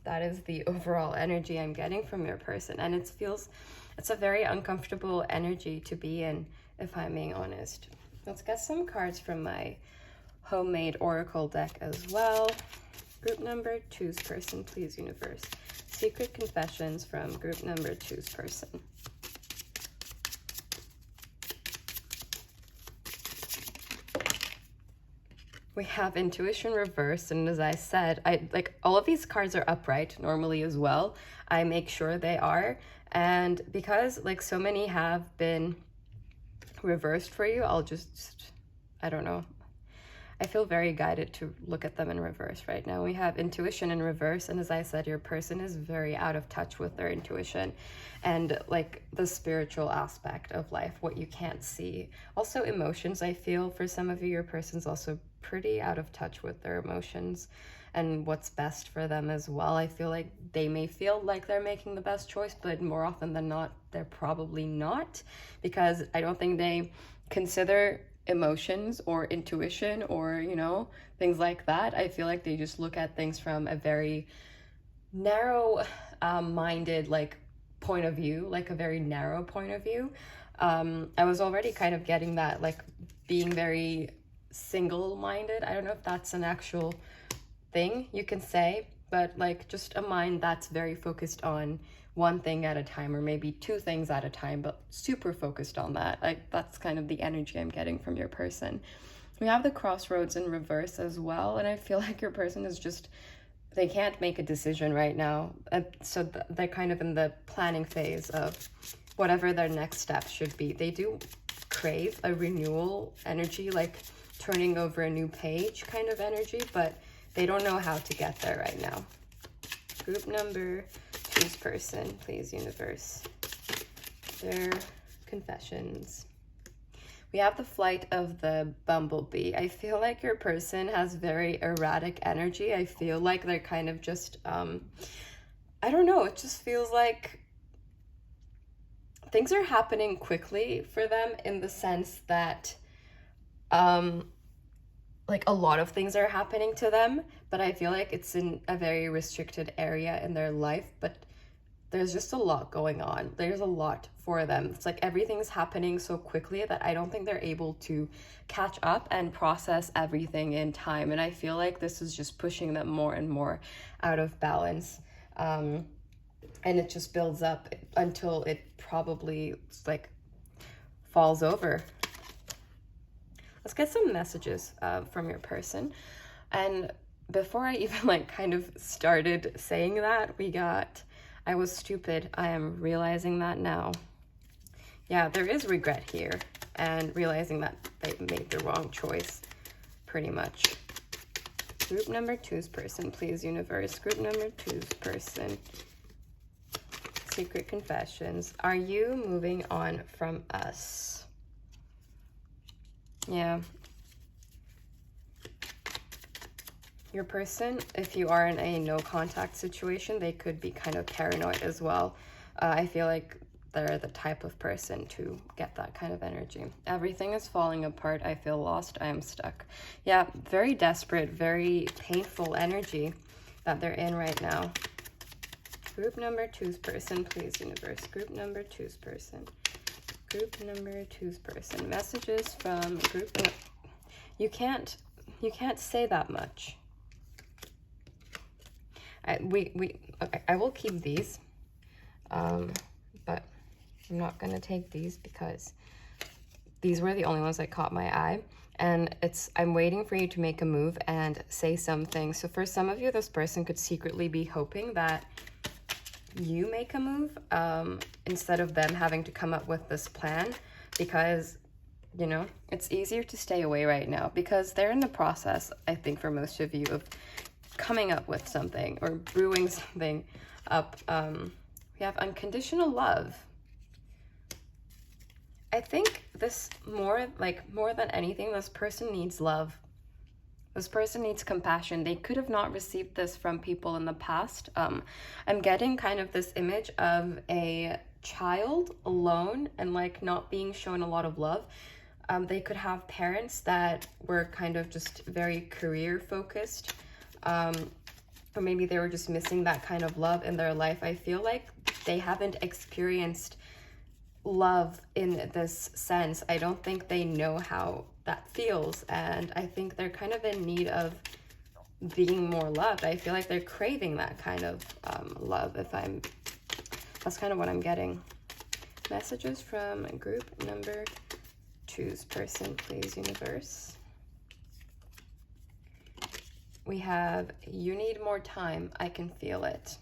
That is the overall energy I'm getting from your person. And it's a very uncomfortable energy to be in, if I'm being honest. Let's get some cards from my homemade oracle deck as well. Group number 2's person, please, universe. Secret confessions from group number 2's person. We have intuition reversed, and as I said, all of these cards are upright normally as well. I make sure they are, and because like so many have been reversed for you, I'll just, I don't know. I feel very guided to look at them in reverse right now. We have intuition in reverse, and as I said, your person is very out of touch with their intuition and like the spiritual aspect of life, what you can't see. Also emotions, I feel for some of you, your person's also pretty out of touch with their emotions and what's best for them as well. I feel like they may feel like they're making the best choice, but more often than not, they're probably not, because I don't think they consider emotions or intuition or, you know, things like that. I feel like they just look at things from a very narrow minded like point of view, like a very narrow point of view. I was already kind of getting that, like being very single-minded. I don't know if that's an actual thing you can say, but like just a mind that's very focused on one thing at a time, or maybe two things at a time, but super focused on that. Like that's kind of the energy I'm getting from your person. We have the crossroads in reverse as well, and I feel like your person is just, they can't make a decision right now. So they're kind of in the planning phase of whatever their next step should be. They do crave a renewal energy, like turning over a new page kind of energy, but they don't know how to get there right now. Group number 2's person, please, universe. Their confessions. We have the flight of the bumblebee. I feel like your person has very erratic energy. I feel like they're kind of just, I don't know, it just feels like things are happening quickly for them, in the sense that, like a lot of things are happening to them, but I feel like it's in a very restricted area in their life, but there's just a lot going on. There's a lot for them. It's like everything's happening so quickly that I don't think they're able to catch up and process everything in time. And I feel like this is just pushing them more and more out of balance. And it just builds up until it probably like falls over. Let's get some messages from your person. And before I even like kind of started saying that, we got, I was stupid. I am realizing that now. Yeah, there is regret here and realizing that they made the wrong choice, pretty much. Group number 2's person, please, universe. Group number 2's person. Secret confessions. Are you moving on from us? Yeah. Your person, if you are in a no contact situation, they could be kind of paranoid as well. I feel like they're the type of person to get that kind of energy. Everything is falling apart. I feel lost. I am stuck. Yeah, very desperate, very painful energy that they're in right now. Group number 2's person, please, universe. Group number 2's person. Group number 2's person. Messages from group. You can't say that much. I will keep these, but I'm not gonna take these because these were the only ones that caught my eye. And I'm waiting for you to make a move and say something. So for some of you, this person could secretly be hoping that you make a move instead of them having to come up with this plan, because, you know, it's easier to stay away right now because they're in the process, I think, for most of you, of coming up with something or brewing something up. We have unconditional love. I think this more than anything, this person needs love. This person needs compassion. They could have not received this from people in the past. I'm getting kind of this image of a child alone and like not being shown a lot of love. They could have parents that were kind of just very career focused. Or maybe they were just missing that kind of love in their life. I feel like they haven't experienced love in this sense. I don't think they know how that feels, and I think they're kind of in need of being more loved. I feel like they're craving that kind of love. That's kind of what I'm getting. Messages from group number 2's person, please, universe. We have, you need more time. I can feel it.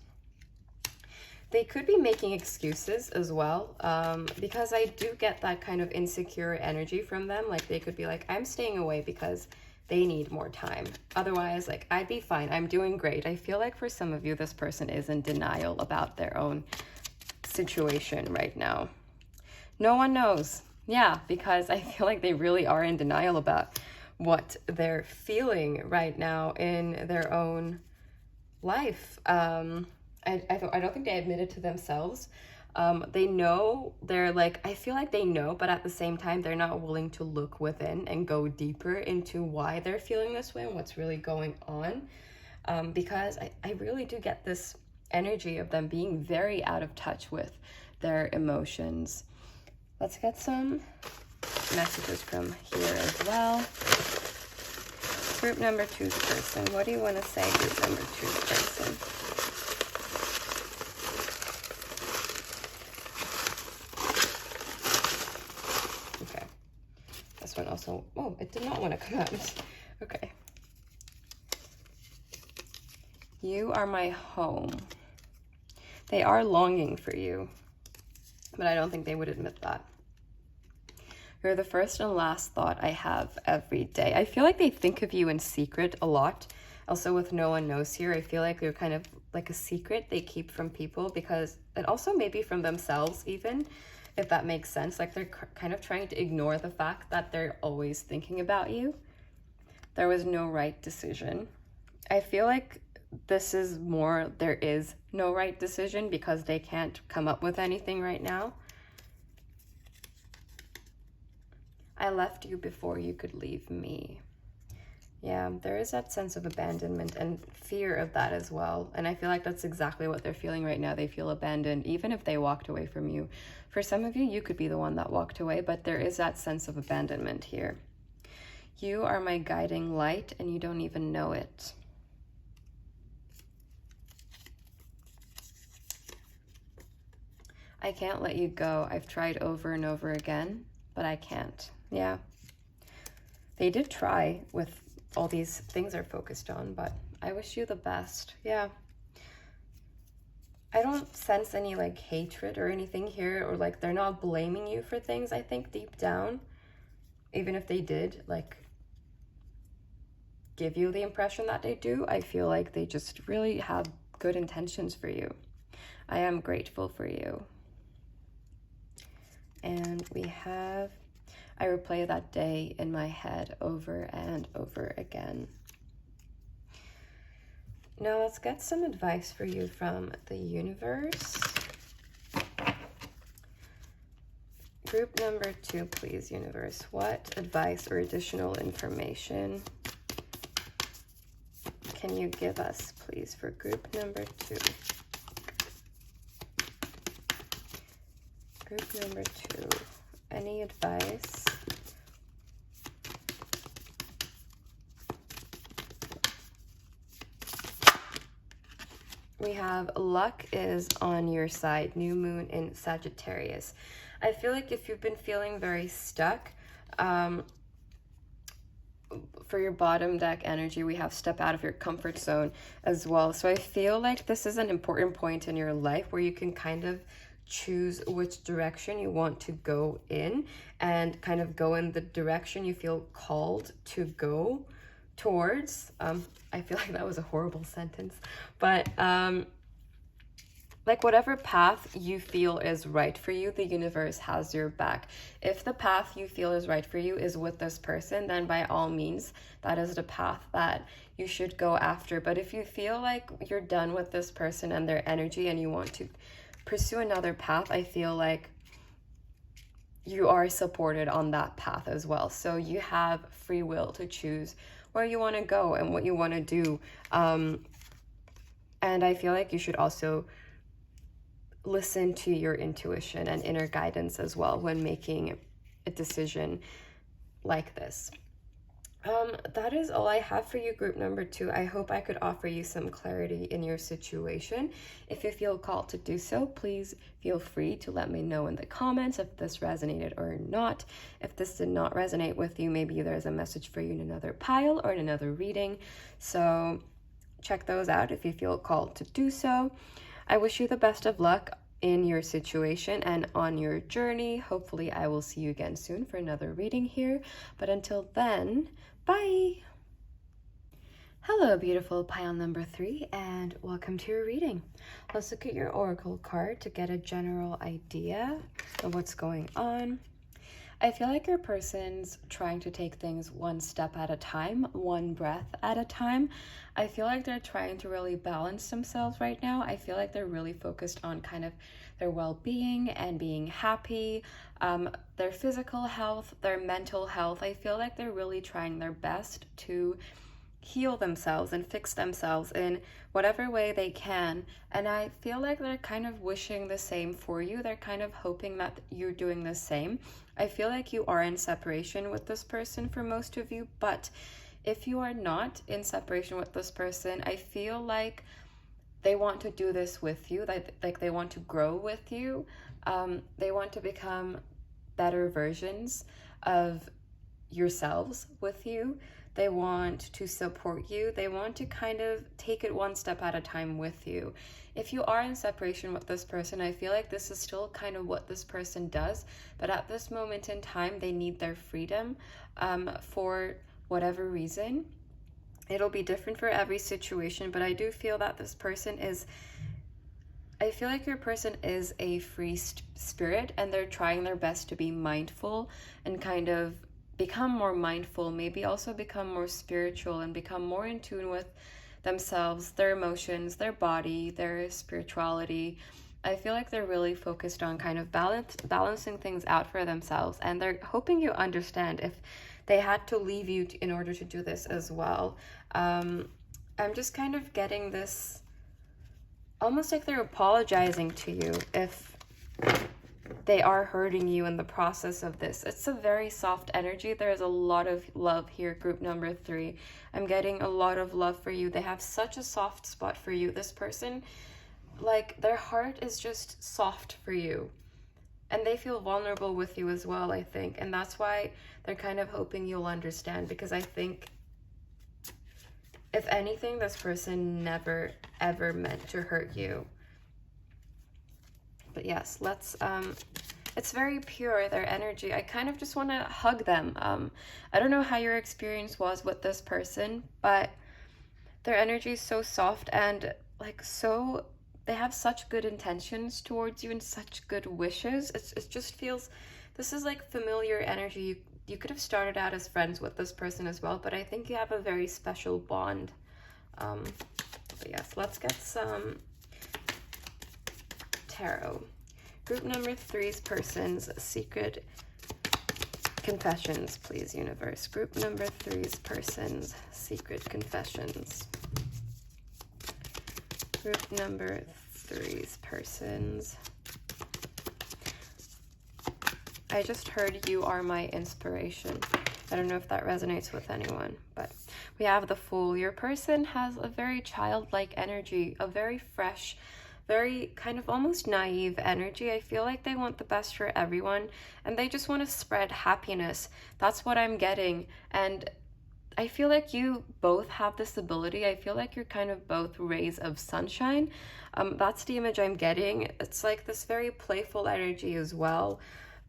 They could be making excuses as well, because I do get that kind of insecure energy from them. Like they could be like, I'm staying away because they need more time. Otherwise, like, I'd be fine. I'm doing great. I feel like for some of you, this person is in denial about their own situation right now. No one knows. Yeah, because I feel like they really are in denial about what they're feeling right now in their own life. I don't think they admit it to themselves. They know, they're like, I feel like they know, but at the same time, they're not willing to look within and go deeper into why they're feeling this way and what's really going on. Because I really do get this energy of them being very out of touch with their emotions. Let's get some messages from here as well. Group number 2's person. What do you want to say, group number 2's person? Okay. This one also, oh, it did not want to come out. Okay. You are my home. They are longing for you, but I don't think they would admit that. You're the first and last thought I have every day. I feel like they think of you in secret a lot. Also with no one knows here, I feel like you're kind of like a secret they keep from people, because, and also maybe from themselves even, if that makes sense. Like they're kind of trying to ignore the fact that they're always thinking about you. There was no right decision. I feel like this is more, there is no right decision because they can't come up with anything right now. I left you before you could leave me. Yeah, there is that sense of abandonment and fear of that as well. And I feel like that's exactly what they're feeling right now. They feel abandoned, even if they walked away from you. For some of you, you could be the one that walked away, but there is that sense of abandonment here. You are my guiding light, and you don't even know it. I can't let you go. I've tried over and over again, but I can't. Yeah. They did try with all these things they're focused on, but I wish you the best. Yeah. I don't sense any like hatred or anything here, or like they're not blaming you for things. I think deep down, even if they did like give you the impression that they do, I feel like they just really have good intentions for you. I am grateful for you. And we have, I replay that day in my head over and over again. Now let's get some advice for you from the universe. Group number 2, please, universe. What advice or additional information can you give us, please, for group number 2? Group number 2. Any advice? We have luck is on your side. New moon in Sagittarius. I feel like if you've been feeling very stuck, for your bottom deck energy, we have step out of your comfort zone as well. So I feel like this is an important point in your life where you can kind of choose which direction you want to go in and kind of go in the direction you feel called to go towards. I feel like that was a horrible sentence, but like whatever path you feel is right for you, the universe has your back. If the path you feel is right for you is with this person, then by all means, that is the path that you should go after. But if you feel like you're done with this person and their energy and you want to pursue another path, I feel like you are supported on that path as well. So you have free will to choose where you want to go and what you want to do. And I feel like you should also listen to your intuition and inner guidance as well when making a decision like this. That is all I have for you, group number 2. I hope I could offer you some clarity in your situation. If you feel called to do so, please feel free to let me know in the comments if this resonated or not. If this did not resonate with you, maybe there's a message for you in another pile or in another reading. So check those out if you feel called to do so. I wish you the best of luck in your situation and on your journey. Hopefully I will see you again soon for another reading here. But until then, bye! Hello, beautiful pile number 3, and welcome to your reading. Let's look at your oracle card to get a general idea of what's going on. I feel like your person's trying to take things one step at a time, one breath at a time. I feel like they're trying to really balance themselves right now. I feel like they're really focused on kind of their well-being and being happy, their physical health, their mental health. I feel like they're really trying their best to heal themselves and fix themselves in whatever way they can. And I feel like they're kind of wishing the same for you. They're kind of hoping that you're doing the same. I feel like you are in separation with this person for most of you, but if you are not in separation with this person, I feel like they want to do this with you, like they want to grow with you. They want to become better versions of yourselves with you. They want to support you. They want to kind of take it one step at a time with you. If you are in separation with this person, I feel like this is still kind of what this person does, but at this moment in time, they need their freedom for whatever reason. It'll be different for every situation, but I do feel that this person is, I feel like your person is a free spirit, and they're trying their best to be mindful and kind of become more mindful, maybe also become more spiritual and become more in tune with themselves, their emotions, their body, their spirituality. I feel like they're really focused on kind of balancing things out for themselves, and they're hoping you understand if they had to leave you in order to do this as well. I'm just kind of getting this almost like they're apologizing to you if they are hurting you in the process of this. It's a very soft energy. There's a lot of love here, group number 3. I'm getting a lot of love for you. They have such a soft spot for you. This person, like, their heart is just soft for you. And they feel vulnerable with you as well, I think. And that's why they're kind of hoping you'll understand, because I think, if anything, this person never, ever meant to hurt you. But yes, let's, it's very pure, their energy. I kind of just want to hug them. I don't know how your experience was with this person, but their energy is so soft and like so, they have such good intentions towards you and such good wishes. It just feels, this is like familiar energy. You could have started out as friends with this person as well, but I think you have a very special bond. But yes, let's get some tarot. Group number 3's person's secret confessions, please, universe. Group number 3's person's secret confessions. Group number 3's person's. I just heard you are my inspiration. I don't know if that resonates with anyone, but we have the Fool. Your person has a very childlike energy, a very fresh, very kind of almost naive energy. I feel like they want the best for everyone and they just want to spread happiness. That's what I'm getting. And I feel like you both have this ability. I feel like you're kind of both rays of sunshine. That's the image I'm getting. It's like this very playful energy as well.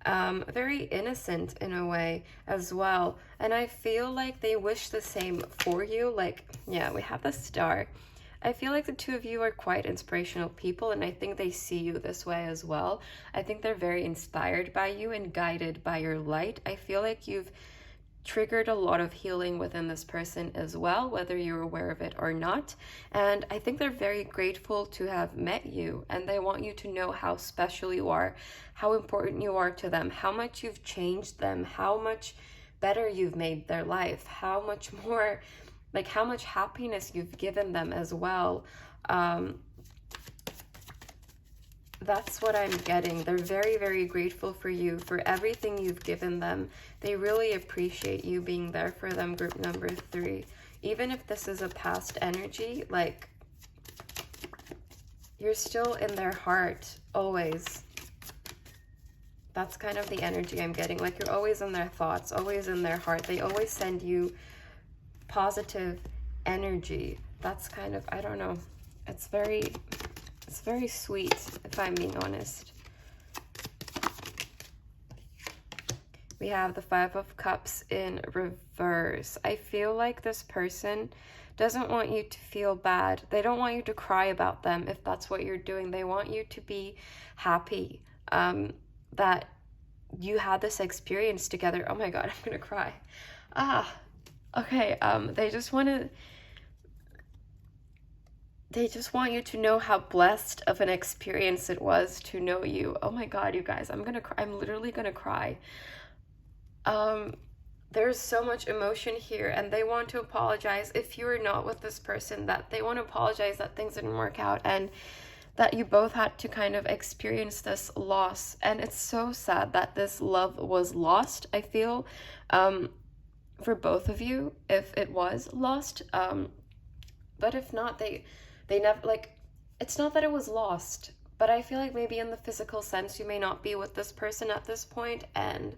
Very innocent in a way as well. And I feel like they wish the same for you. Like, yeah, we have the Star. I feel like the two of you are quite inspirational people, and I think they see you this way as well. I think they're very inspired by you and guided by your light. I feel like you've triggered a lot of healing within this person as well, whether you're aware of it or not. And I think they're very grateful to have met you, and they want you to know how special you are, how important you are to them, how much you've changed them, how much better you've made their life, how much more, like how much happiness you've given them as well. That's what I'm getting. They're very, very grateful for you, for everything you've given them. They really appreciate you being there for them, group number 3. Even if this is a past energy, like, you're still in their heart, always. That's kind of the energy I'm getting. Like, you're always in their thoughts, always in their heart. They always send you positive energy. That's kind of, I don't know. It's very sweet, if I'm being honest. We have the 5 of Cups in reverse. I feel like this person doesn't want you to feel bad. They don't want you to cry about them if that's what you're doing. They want you to be happy that you had this experience together. Oh my God, I'm gonna cry. Okay, they just want you to know how blessed of an experience it was to know you. Oh my God, you guys, I'm gonna cry. I'm literally gonna cry. There's so much emotion here, and they want to apologize if you are not with this person, that they want to apologize that things didn't work out and that you both had to kind of experience this loss. And it's so sad that this love was lost, I feel, for both of you, if it was lost. But if not, they never, like, it's not that it was lost, but I feel like maybe in the physical sense you may not be with this person at this point, and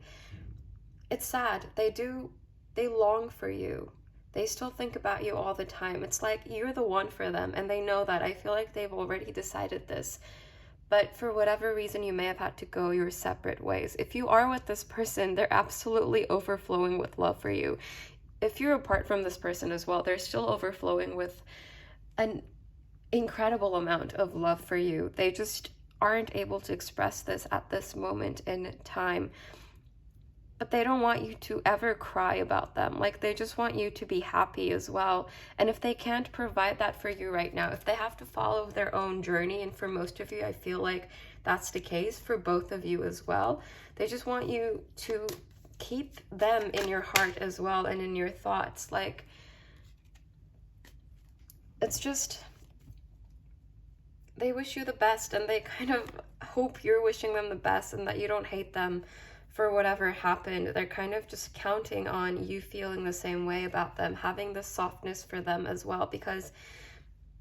it's sad. They long for you. They still think about you all the time. It's like you're the one for them, and they know that. I feel like they've already decided this, but for whatever reason you may have had to go your separate ways. If you are with this person, they're absolutely overflowing with love for you. If you're apart from this person as well, they're still overflowing with an incredible amount of love for you. They just aren't able to express this at this moment in time. But they don't want you to ever cry about them. Like, they just want you to be happy as well. And if they can't provide that for you right now, if they have to follow their own journey, and for most of you, I feel like that's the case for both of you as well, they just want you to keep them in your heart as well and in your thoughts. Like, it's just, they wish you the best, and they kind of hope you're wishing them the best and that you don't hate them for whatever happened. They're kind of just counting on you feeling the same way about them, having this softness for them as well, because,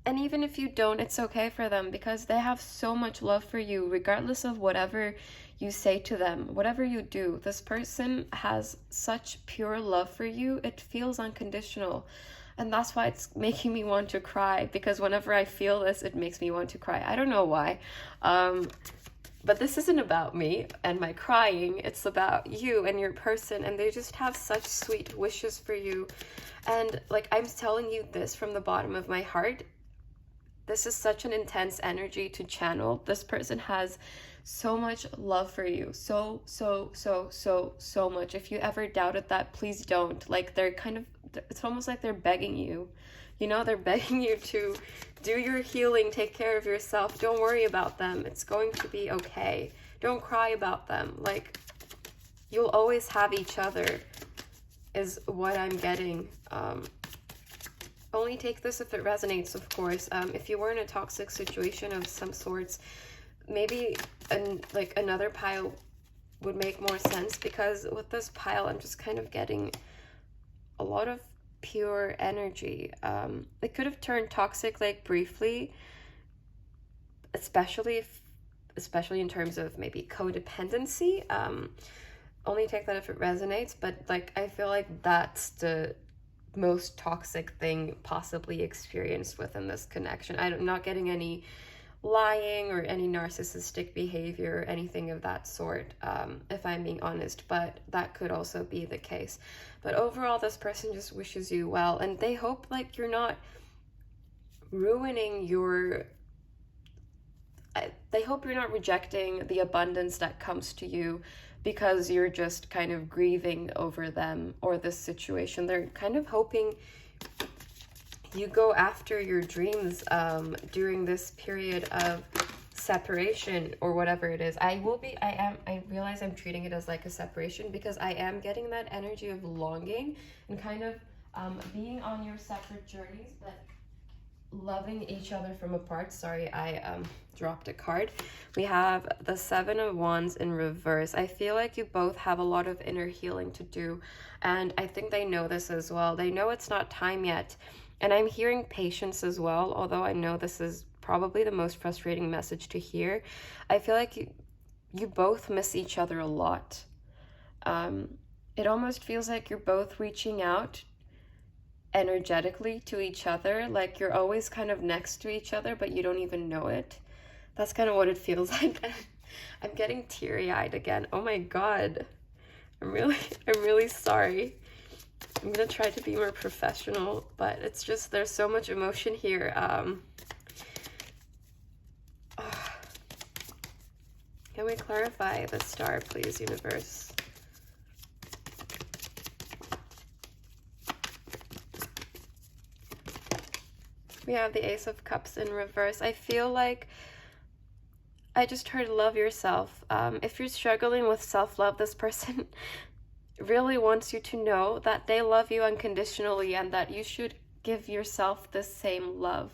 and even if you don't, it's okay for them, because they have so much love for you, regardless of whatever you say to them, whatever you do, this person has such pure love for you. It feels unconditional. And that's why it's making me want to cry, because whenever I feel this, it makes me want to cry. I don't know why. But this isn't about me and my crying. It's about you and your person. And they just have such sweet wishes for you. And like, I'm telling you this from the bottom of my heart. This is such an intense energy to channel. This person has so much love for you. So much. If you ever doubted that, please don't. Like, they're kind of, it's almost like they're begging you. You know, they're begging you to do your healing, take care of yourself. Don't worry about them. It's going to be okay. Don't cry about them. Like, you'll always have each other is what I'm getting. Only take this if it resonates, of course. If you were in a toxic situation of some sorts, maybe like another pile would make more sense, because with this pile, I'm just kind of getting a lot of pure energy. It could have turned toxic like briefly, especially in terms of maybe codependency. Only take that if it resonates, but like, I feel like that's the most toxic thing possibly experienced within this connection. I'm not getting any lying or any narcissistic behavior or anything of that sort, if I'm being honest, but that could also be the case. But overall, this person just wishes you well, and they hope like you're not ruining your, they hope you're not rejecting the abundance that comes to you because you're just kind of grieving over them or this situation. They're kind of hoping you go after your dreams during this period of separation or whatever it is. I realize I'm treating it as like a separation, because I am getting that energy of longing and kind of being on your separate journeys, but loving each other from apart. Sorry, I dropped a card. We have the Seven of Wands in reverse. I feel like you both have a lot of inner healing to do, and I think they know this as well. They know it's not time yet, and I'm hearing patience as well, although I know this is probably the most frustrating message to hear. I feel like you both miss each other a lot. It almost feels like you're both reaching out energetically to each other, like you're always kind of next to each other, but you don't even know it. That's kind of what it feels like. I'm getting teary-eyed again. Oh my god. I'm really sorry. I'm gonna try to be more professional, but it's just, there's so much emotion here. Can we clarify the star, please, universe? We have the Ace of Cups in reverse. I feel like I just heard love yourself. If you're struggling with self-love, this person really wants you to know that they love you unconditionally and that you should give yourself the same love.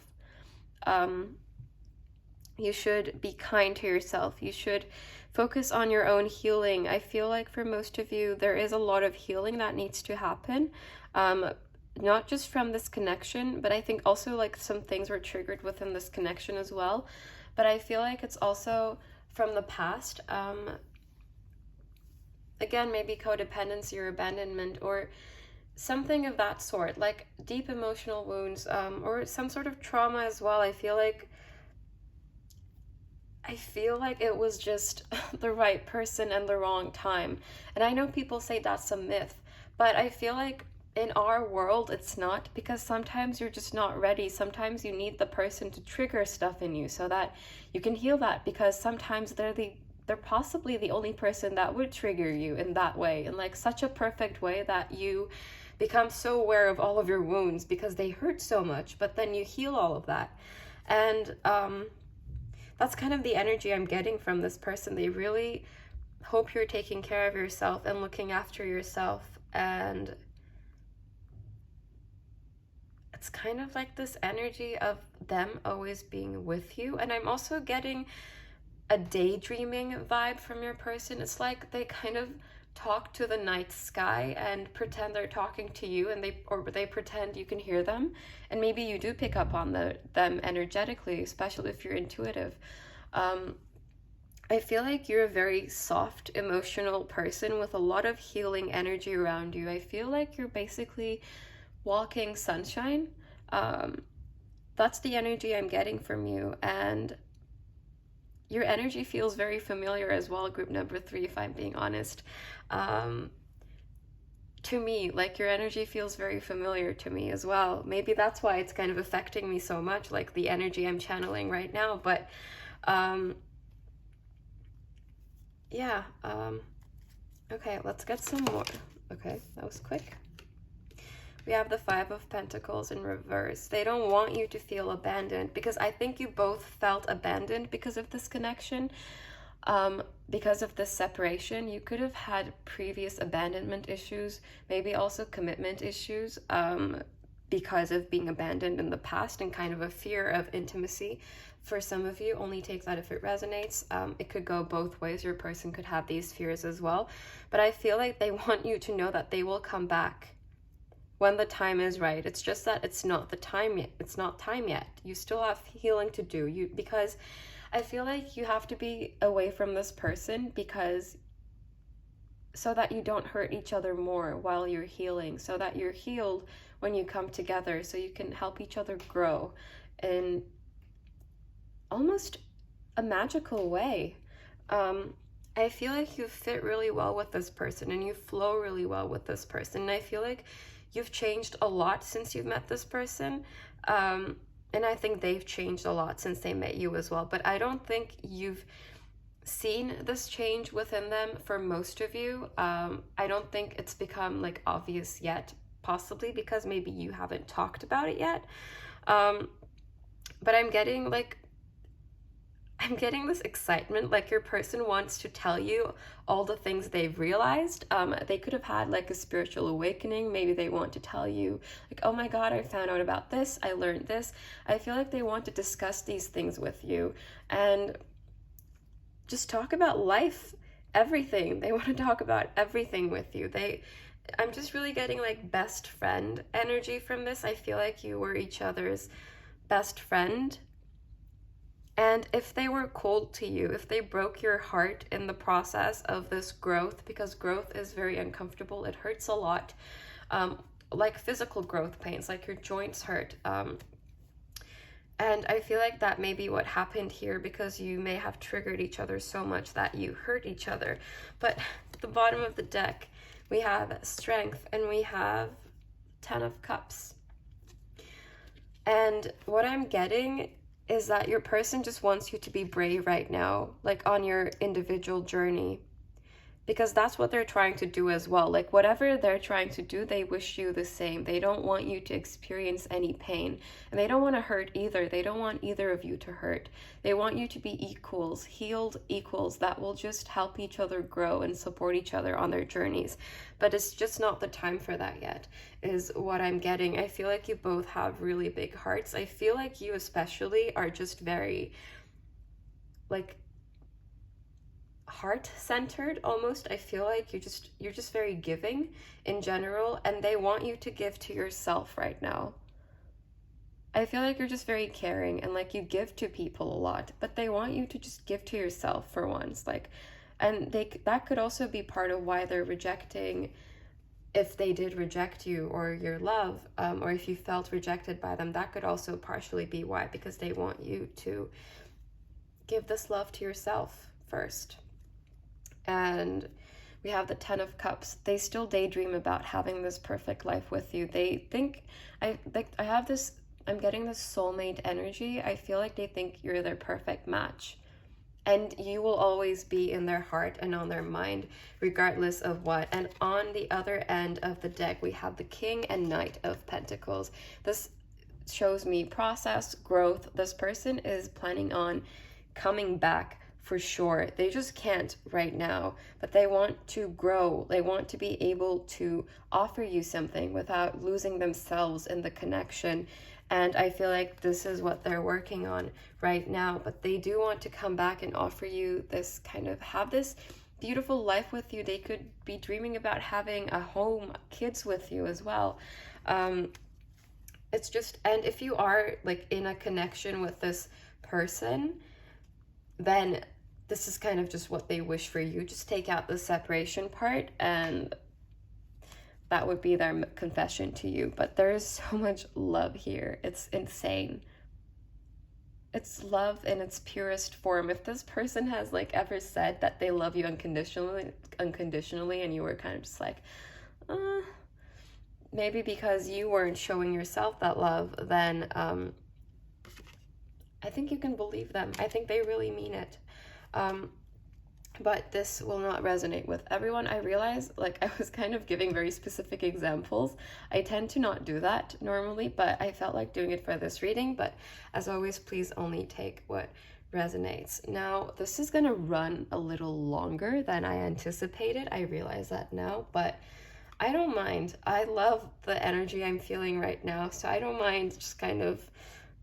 You should be kind to yourself. You should focus on your own healing. I feel like for most of you, there is a lot of healing that needs to happen. Not just from this connection, but I think also like some things were triggered within this connection as well. But I feel like it's also from the past. Again, maybe codependency or abandonment or something of that sort, like deep emotional wounds, or some sort of trauma as well. I feel like it was just the right person and the wrong time. And I know people say that's a myth, but I feel like in our world, it's not, because sometimes you're just not ready. Sometimes you need the person to trigger stuff in you so that you can heal that, because sometimes they're possibly the only person that would trigger you in that way, in like such a perfect way that you become so aware of all of your wounds because they hurt so much, but then you heal all of that. And that's kind of the energy I'm getting from this person. They really hope you're taking care of yourself and looking after yourself, and it's kind of like this energy of them always being with you. And I'm also getting a daydreaming vibe from your person. It's like they kind of talk to the night sky and pretend they're talking to you, and they pretend you can hear them, and maybe you do pick up on them energetically, especially if you're intuitive. I feel like you're a very soft, emotional person with a lot of healing energy around you. I feel like you're basically walking sunshine. That's the energy I'm getting from you. And your energy feels very familiar as well, group number 3, if I'm being honest. To me, like, your energy feels very familiar to me as well. Maybe that's why it's kind of affecting me so much, like the energy I'm channeling right now. But yeah, okay, let's get some more. Okay, that was quick. We have the 5 of Pentacles in reverse. They don't want you to feel abandoned, because I think you both felt abandoned because of this connection. Because of this separation, you could have had previous abandonment issues, maybe also commitment issues, because of being abandoned in the past, and kind of a fear of intimacy. For some of you, only take that if it resonates. It could go both ways. Your person could have these fears as well. But I feel like they want you to know that they will come back when the time is right. It's just that it's not the time yet. It's not time yet. You still have healing to do. Because I feel like you have to be away from this person, because so that you don't hurt each other more while you're healing, so that you're healed when you come together, so you can help each other grow in almost a magical way. I feel like you fit really well with this person, and you flow really well with this person. And I feel like you've changed a lot since you've met this person. And I think they've changed a lot since they met you as well. But I don't think you've seen this change within them for most of you. I don't think it's become like obvious yet, possibly because maybe you haven't talked about it yet. But I'm getting this excitement, like your person wants to tell you all the things they've realized. They could have had like a spiritual awakening. Maybe they want to tell you like, oh my God, I found out about this. I learned this. I feel like they want to discuss these things with you and just talk about life, everything. They want to talk about everything with you. I'm just really getting like best friend energy from this. I feel like you were each other's best friend. And if they were cold to you, if they broke your heart in the process of this growth, because growth is very uncomfortable, it hurts a lot, like physical growth pains, like your joints hurt. And I feel like that may be what happened here, because you may have triggered each other so much that you hurt each other. But at the bottom of the deck, we have Strength, and we have 10 of Cups. And what I'm getting is that your person just wants you to be brave right now, like on your individual journey, because that's what they're trying to do as well. Like whatever they're trying to do, they wish you the same. They don't want you to experience any pain, and they don't want to hurt either. They don't want either of you to hurt. They want you to be equals, healed equals that will just help each other grow and support each other on their journeys. But it's just not the time for that yet, is what I'm getting. I feel like you both have really big hearts. I feel like you especially are just very like heart-centered almost. I feel like you're just very giving in general, and they want you to give to yourself right now. I feel like you're just very caring, and like you give to people a lot, but they want you to just give to yourself for once. Like, and that could also be part of why they're rejecting, if they did reject you or your love, or if you felt rejected by them. That could also partially be why, because they want you to give this love to yourself first. And we have the 10 of Cups. They still daydream about having this perfect life with you. They think, I'm getting this soulmate energy. I feel like they think you're their perfect match. And you will always be in their heart and on their mind, regardless of what. And on the other end of the deck, we have the King and Knight of Pentacles. This shows me process, growth. This person is planning on coming back for sure. They just can't right now, but they want to grow. They want to be able to offer you something without losing themselves in the connection. And I feel like this is what they're working on right now. But they do want to come back and offer you this kind of, have this beautiful life with you. They could be dreaming about having a home, kids with you as well. It's just, and if you are like in a connection with this person, then this is kind of just what they wish for you. Just take out the separation part, and that would be their confession to you. But there is so much love here. It's insane. It's love in its purest form. If this person has like ever said that they love you unconditionally, and you were kind of just like, maybe because you weren't showing yourself that love, then I think you can believe them. I think they really mean it. But this will not resonate with everyone. I realize, like, I was kind of giving very specific examples. I tend to not do that normally, but I felt like doing it for this reading. But as always, please only take what resonates. Now, this is going to run a little longer than I anticipated. I realize that now, but I don't mind. I love the energy I'm feeling right now, so I don't mind just kind of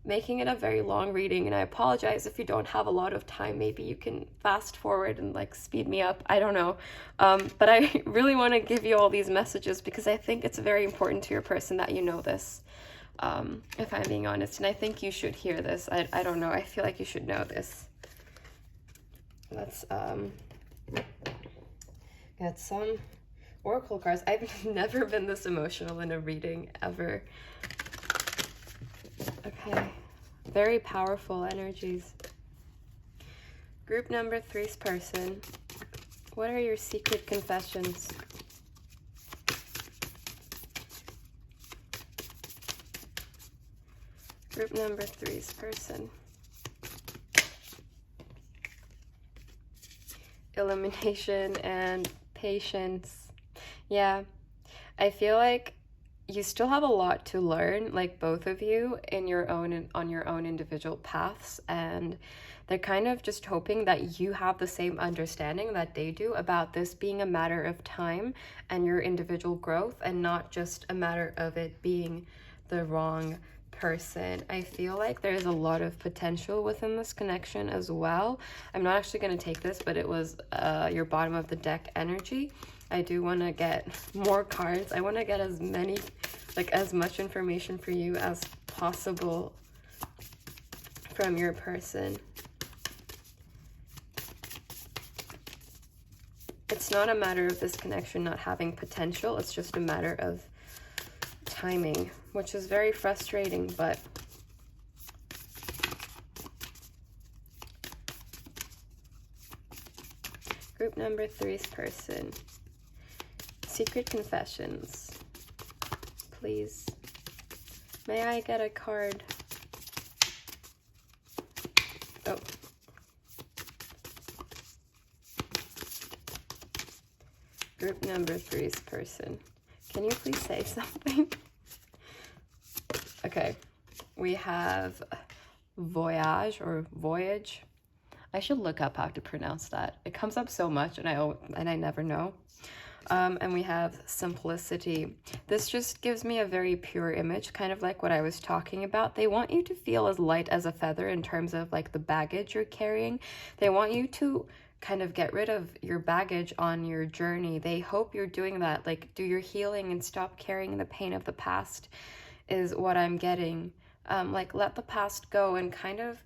making it a very long reading. And I apologize if you don't have a lot of time. Maybe you can fast forward and like speed me up. I don't know. But I really want to give you all these messages because I think it's very important to your person that you know this, if I'm being honest. And I think you should hear this. I don't know. I feel like you should know this. Let's get some oracle cards. I've never been this emotional in a reading ever. Okay, very powerful energies. Group number 3's person, what are your secret confessions? Group number 3's person. Illumination and patience. Yeah, I feel like you still have a lot to learn, like both of you in your own, on your own individual paths, and they're kind of just hoping that you have the same understanding that they do about this being a matter of time and your individual growth, and not just a matter of it being the wrong person. I feel like there's a lot of potential within this connection as well. I'm not actually going to take this, but it was your bottom of the deck energy. I do want to get more cards. I want to get as many, like as much information for you as possible from your person. It's not a matter of this connection not having potential. It's just a matter of timing, which is very frustrating, but group number 3's person. Secret confessions, please. May I get a card? Oh. Group number 3's person. Can you please say something? Okay. We have voyage or voyage. I should look up how to pronounce that. It comes up so much and I never know. And we have simplicity. This just gives me a very pure image, kind of like what I was talking about. They want you to feel as light as a feather in terms of like the baggage you're carrying. They want you to kind of get rid of your baggage on your journey. They hope you're doing that, like do your healing and stop carrying the pain of the past is what I'm getting. Like let the past go and kind of,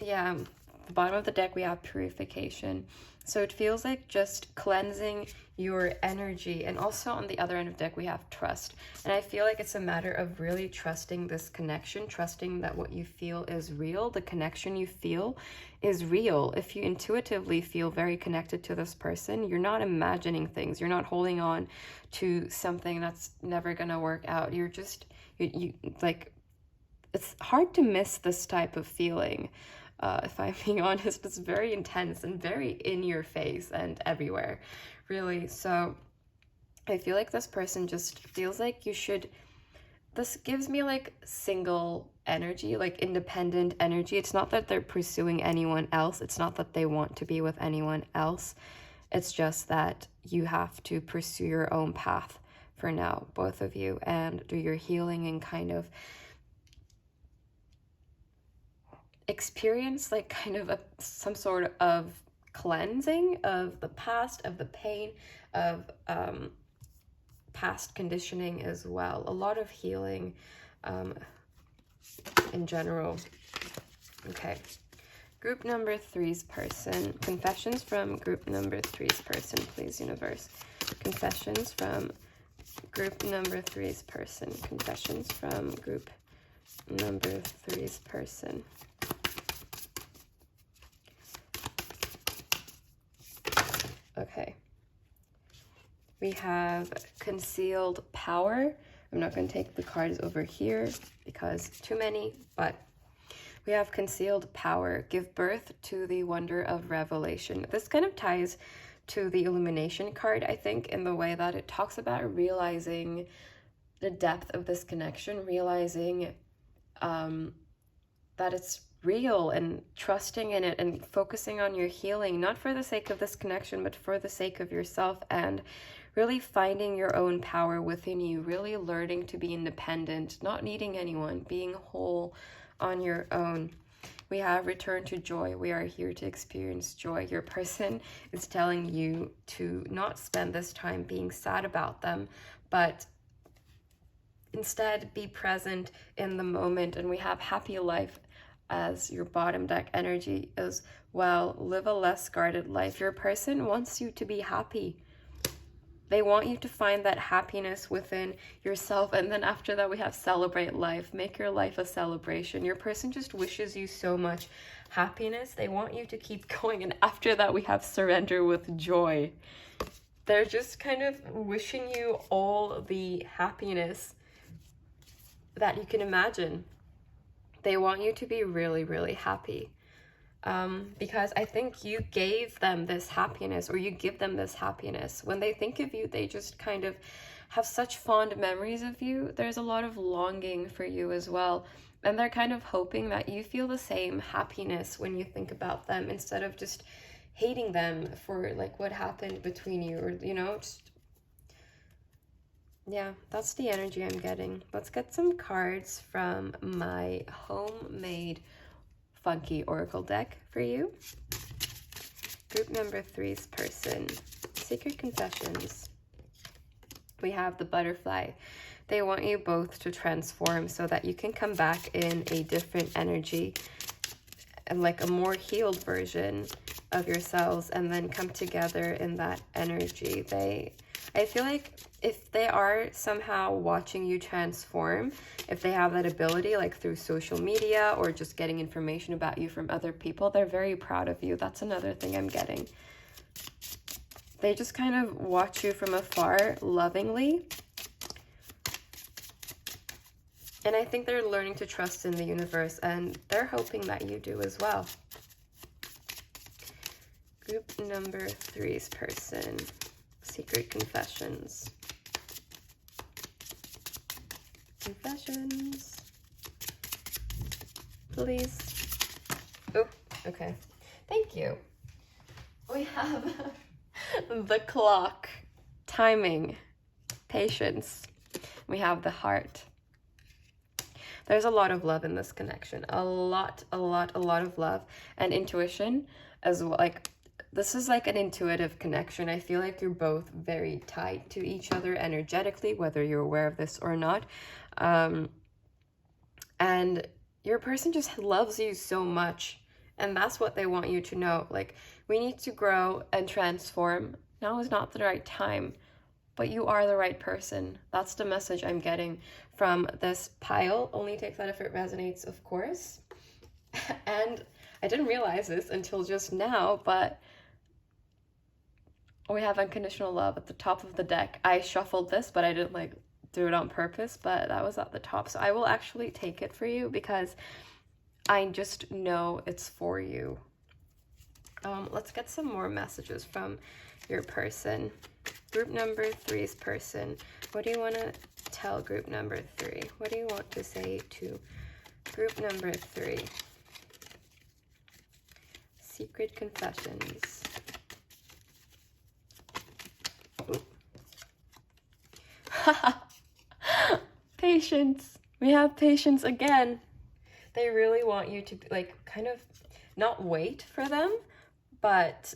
yeah, the bottom of the deck we have purification. So it feels like just cleansing your energy. And also on the other end of the deck, we have trust. And I feel like it's a matter of really trusting this connection, trusting that what you feel is real. The connection you feel is real. If you intuitively feel very connected to this person, you're not imagining things. You're not holding on to something that's never going to work out. You're just, you like, it's hard to miss this type of feeling. If I'm being honest, it's very intense and very in your face and everywhere, really. So I feel like this person just feels like you should, this gives me like single energy, like independent energy. It's not that they're pursuing anyone else. It's not that they want to be with anyone else. It's just that you have to pursue your own path for now, both of you, and do your healing and kind of experience like kind of some sort of cleansing of the past, of the pain, of past conditioning as well. A lot of healing in general. Okay, Group number 3's person. Confessions from group number 3's person, please, universe. Confessions from group number 3's person. Confessions from group number 3's person. Okay. We have concealed power. I'm not going to take the cards over here because too many, but we have concealed power. Give birth to the wonder of revelation. This kind of ties to the illumination card, I think, in the way that it talks about realizing the depth of this connection, realizing that it's real and trusting in it and focusing on your healing, not for the sake of this connection, but for the sake of yourself, and really finding your own power within you, really learning to be independent, not needing anyone, being whole on your own. We have return to joy. We are here to experience joy. Your person is telling you to not spend this time being sad about them, but instead be present in the moment. And we have happy life as your bottom deck energy as well. Live a less guarded life. Your person wants you to be happy. They want you to find that happiness within yourself. And then after that, we have celebrate life. Make your life a celebration. Your person just wishes you so much happiness. They want you to keep going. And after that, we have surrender with joy. They're just kind of wishing you all the happiness that you can imagine. They want you to be really, really happy. Because I think you gave them this happiness, or you give them this happiness. When they think of you, they just kind of have such fond memories of you. There's a lot of longing for you as well. And they're kind of hoping that you feel the same happiness when you think about them, instead of just hating them for like what happened between you, or, you know, just, yeah, that's the energy I'm getting. Let's get some cards from my homemade funky oracle deck for you. Group number 3's person. Secret confessions. We have the butterfly. They want you both to transform so that you can come back in a different energy and like a more healed version of yourselves, and then come together in that energy. I feel like if they are somehow watching you transform, if they have that ability, like through social media or just getting information about you from other people, they're very proud of you. That's another thing I'm getting. They just kind of watch you from afar lovingly. And I think they're learning to trust in the universe, and they're hoping that you do as well. Group number 3's person. Secret confessions. Confessions. Please. Oh, okay. Thank you. We have the clock. Timing. Patience. We have the heart. There's a lot of love in this connection. A lot of love and intuition as well. Like, this is like an intuitive connection. I feel like you're both very tied to each other energetically, whether you're aware of this or not. And your person just loves you so much. And that's what they want you to know. Like, we need to grow and transform. Now is not the right time, but you are the right person. That's the message I'm getting from this pile. Only take that if it resonates, of course. And I didn't realize this until just now, but we have unconditional love at the top of the deck. I shuffled this, but I didn't like do it on purpose, but that was at the top. So I will actually take it for you because I just know it's for you. Let's get some more messages from your person. Group number 3's person. What do you want to tell group number 3? What do you want to say to group number 3? Secret confessions. Patience. We have patience again. They really want you to like kind of not wait for them, but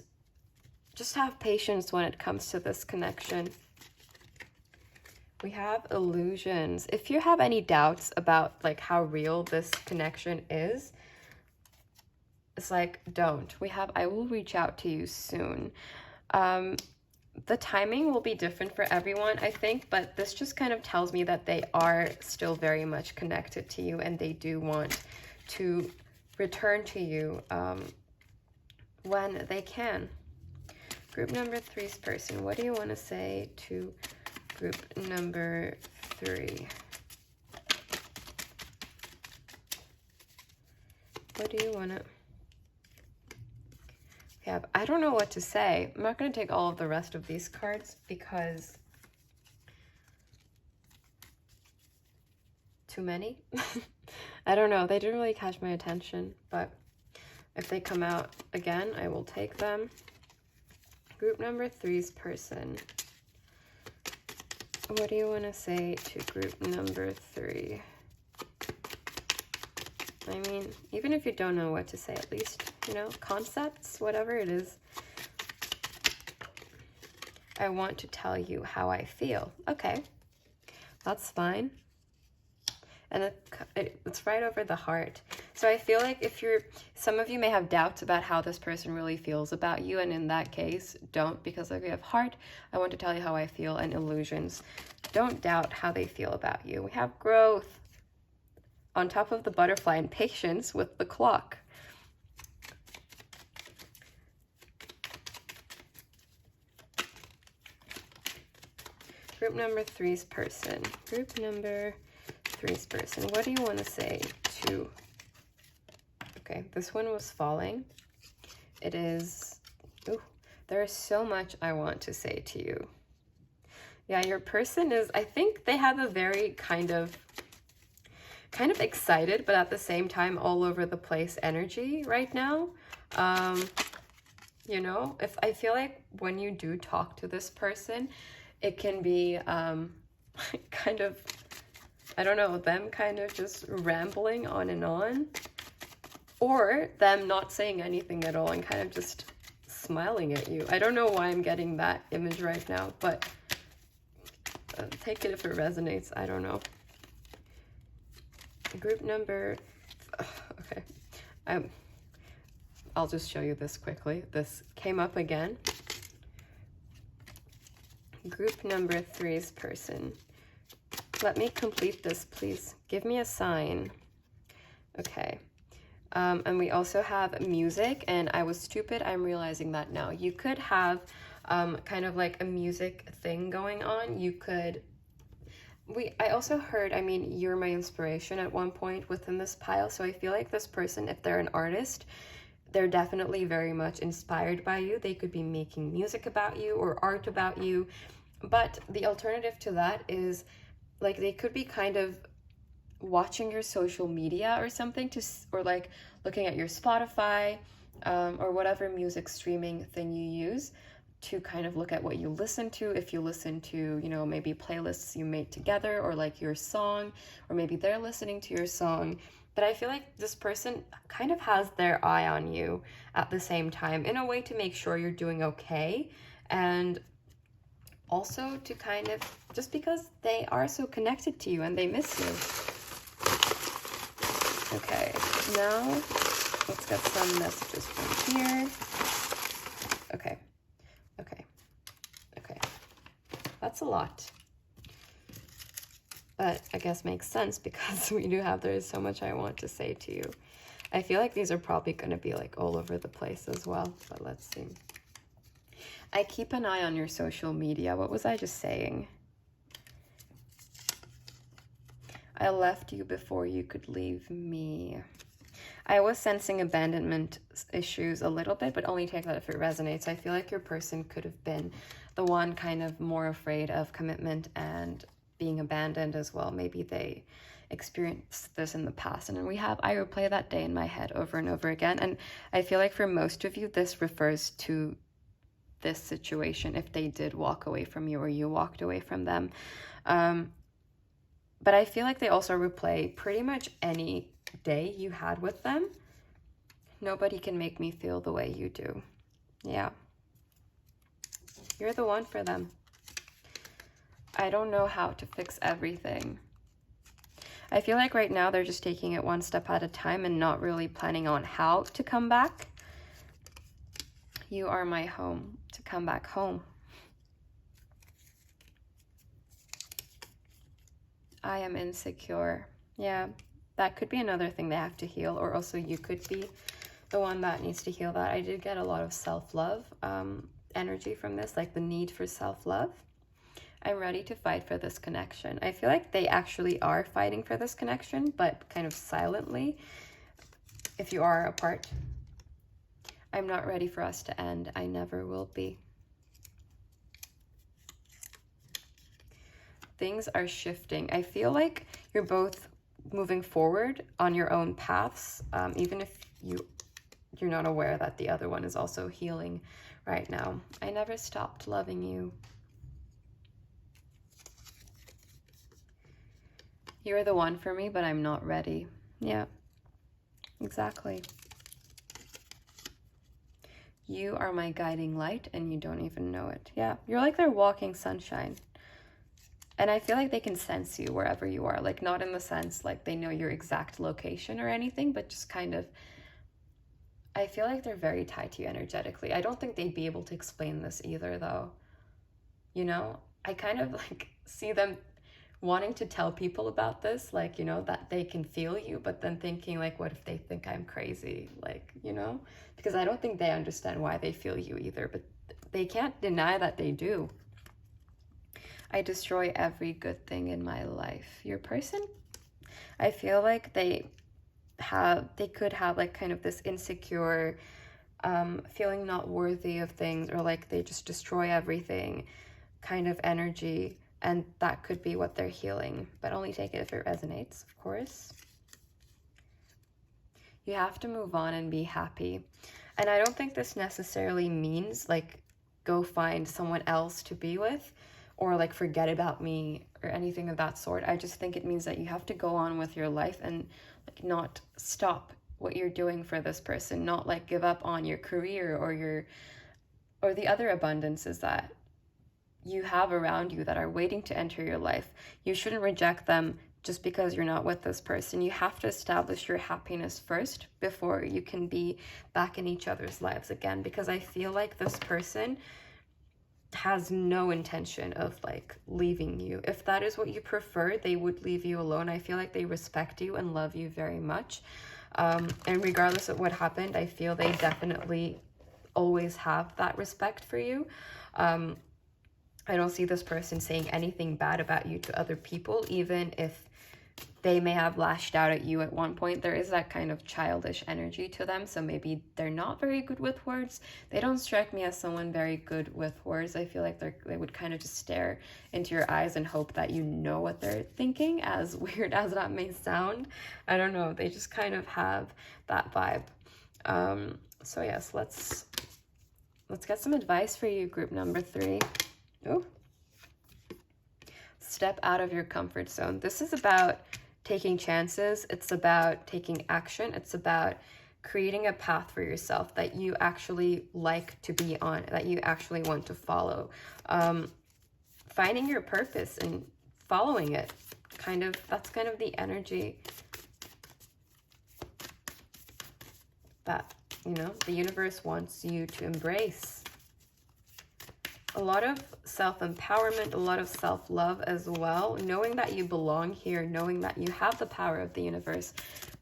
just have patience when it comes to this connection. We have illusions. If you have any doubts about like how real this connection is, it's like, don't. We have, I will reach out to you soon. The timing will be different for everyone, I think, but this just kind of tells me that they are still very much connected to you and they do want to return to you when they can. Group number 3's person, what do you want to say to group number 3? What do you want to... Yeah, I don't know what to say. I'm not going to take all of the rest of these cards because too many. I don't know. They didn't really catch my attention, but if they come out again, I will take them. Group number 3's person. What do you want to say to group number 3? I mean, even if you don't know what to say, at least, you know, concepts, whatever it is. I want to tell you how I feel. Okay, that's fine. And it's right over the heart. So I feel like if you're, some of you may have doubts about how this person really feels about you. And in that case, don't, because like we have heart, I want to tell you how I feel, and illusions. Don't doubt how they feel about you. We have growth on top of the butterfly and patience with the clock. Group number 3's person. Group number 3's person. What do you want to say to... Okay, this one was falling. It is... Ooh, there is so much I want to say to you. Yeah, your person is... I think they have a very kind of excited, but at the same time all over the place energy right now. You know, if I feel like when you do talk to this person, it can be kind of, I don't know, them kind of just rambling on, or them not saying anything at all and kind of just smiling at you. I don't know why I'm getting that image right now, but take it if it resonates. I don't know. Group number, okay, I'll just show you this quickly. This came up again. Group number 3's person. Let me complete this, please. Give me a sign. Okay. And we also have music, and I was stupid. I'm realizing that now. You could have kind of like a music thing going on. You could... I also heard, I mean, you're my inspiration at one point within this pile, so I feel like this person, if they're an artist, they're definitely very much inspired by you. They could be making music about you or art about you, but the alternative to that is, like, they could be kind of watching your social media or something, or like looking at your Spotify or whatever music streaming thing you use, to kind of look at what you listen to. If you listen to, you know, maybe playlists you made together, or like your song, or maybe they're listening to your song. But I feel like this person kind of has their eye on you at the same time, in a way to make sure you're doing okay, and also to kind of, just because they are so connected to you and they miss you. Okay, now let's get some messages from here. Okay. That's a lot, but I guess makes sense because we do have, there is so much I want to say to you. I feel like these are probably going to be like all over the place as well, but let's see. I keep an eye on your social media. What was I just saying? I left you before you could leave me. I was sensing abandonment issues a little bit, but only take that if it resonates. I feel like your person could have been the one kind of more afraid of commitment and being abandoned as well. Maybe they experienced this in the past. And I replay that day in my head over and over again. And I feel like for most of you, this refers to this situation, if they did walk away from you or you walked away from them. But I feel like they also replay pretty much any day you had with them. Nobody can make me feel the way you do. Yeah. You're the one for them. I don't know how to fix everything. I feel like right now they're just taking it one step at a time and not really planning on how to come back. You are my home, to come back home. I am insecure. Yeah, that could be another thing they have to heal, or also you could be the one that needs to heal that. I did get a lot of self-love energy from this, like the need for self-love. I'm ready to fight for this connection. I feel like they actually are fighting for this connection, but kind of silently, if you are apart. I'm not ready for us to end. I never will be. Things are shifting. I feel like you're both moving forward on your own paths, even if you're not aware that the other one is also healing right now. I never stopped loving you. You're the one for me, but I'm not ready. Yeah, exactly. You are my guiding light and you don't even know it. Yeah, you're like their walking sunshine. And I feel like they can sense you wherever you are. Like, not in the sense like they know your exact location or anything, but just kind of, I feel like they're very tied to you energetically. I don't think they'd be able to explain this either, though. You know, I kind of like see them wanting to tell people about this, like, you know, that they can feel you, but then thinking like, what if they think I'm crazy? Like, you know, because I don't think they understand why they feel you either, but they can't deny that they do. I destroy every good thing in my life. Your person, I feel like they could have like kind of this insecure, feeling not worthy of things, or like they just destroy everything kind of energy. And that could be what they're healing, but only take it if it resonates, of course. You have to move on and be happy. And I don't think this necessarily means like go find someone else to be with, or like forget about me or anything of that sort. I just think it means that you have to go on with your life and like not stop what you're doing for this person, not like give up on your career or the other abundances that you have around you that are waiting to enter your life. You shouldn't reject them just because you're not with this person. You have to establish your happiness first before you can be back in each other's lives again, because I feel like this person has no intention of like leaving you. If that is what you prefer, they would leave you alone. I feel like they respect you and love you very much. And regardless of what happened, I feel they definitely always have that respect for you. I don't see this person saying anything bad about you to other people, even if they may have lashed out at you at one point. There is that kind of childish energy to them, so maybe they're not very good with words. They don't strike me as someone very good with words. I feel like they would kind of just stare into your eyes and hope that you know what they're thinking, as weird as that may sound. I don't know, they just kind of have that vibe. So yes, let's get some advice for you, group number 3. Oh, step out of your comfort zone. This is about taking chances. It's about taking action. It's about creating a path for yourself that you actually like to be on, that you actually want to follow. Finding your purpose and following it. That's kind of the energy that, you know, the universe wants you to embrace. A lot of self-empowerment, a lot of self-love as well, knowing that you belong here, knowing that you have the power of the universe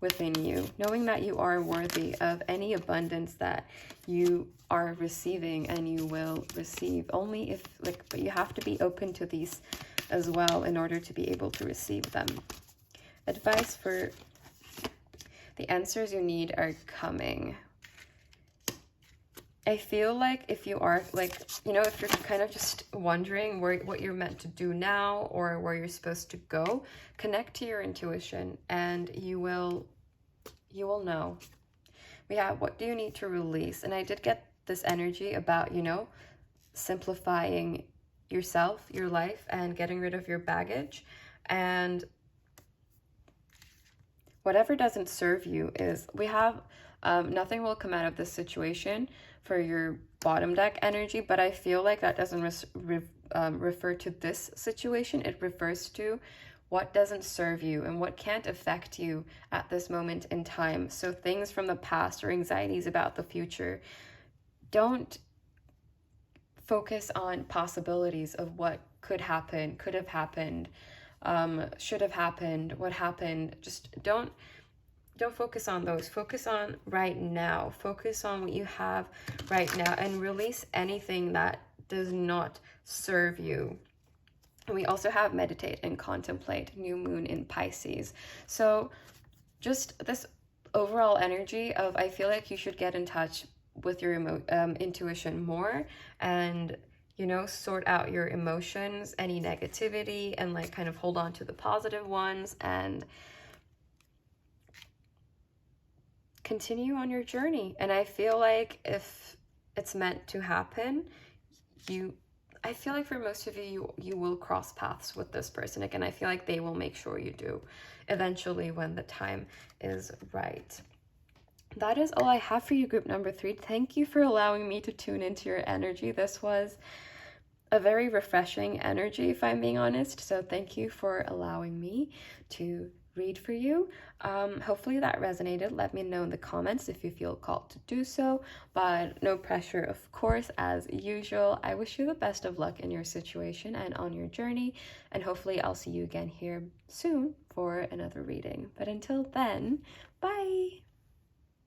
within you, knowing that you are worthy of any abundance that you are receiving and you will receive. Only if, like, but you have to be open to these as well in order to be able to receive them. Advice for the answers you need are coming. I feel like if you are, like, you know, if you're kind of just wondering what you're meant to do now or where you're supposed to go, connect to your intuition and you will know. We have, what do you need to release? And I did get this energy about, you know, simplifying yourself, your life, and getting rid of your baggage. And whatever doesn't serve you is, we have, nothing will come out of this situation for your bottom deck energy, but I feel like that doesn't refer to this situation. It refers to what doesn't serve you and what can't affect you at this moment in time. So things from the past or anxieties about the future, don't focus on possibilities of what could happen, could have happened, should have happened, what happened. Just don't focus on those. Focus on right now. Focus on what you have right now and release anything that does not serve you. And we also have meditate and contemplate, new moon in Pisces. So just this overall energy of, I feel like you should get in touch with your intuition more, and you know, sort out your emotions, any negativity, and like kind of hold on to the positive ones and continue on your journey. And I feel like if it's meant to happen, I feel like for most of you, you will cross paths with this person again. I feel like they will make sure you do eventually when the time is right. That is all I have for you, group number 3. Thank you for allowing me to tune into your energy. This was a very refreshing energy, if I'm being honest. So thank you for allowing me to read for you. Hopefully that resonated. Let me know in the comments if you feel called to do so, but no pressure, of course. As usual, I wish you the best of luck in your situation and on your journey, and hopefully I'll see you again here soon for another reading. But until then, bye.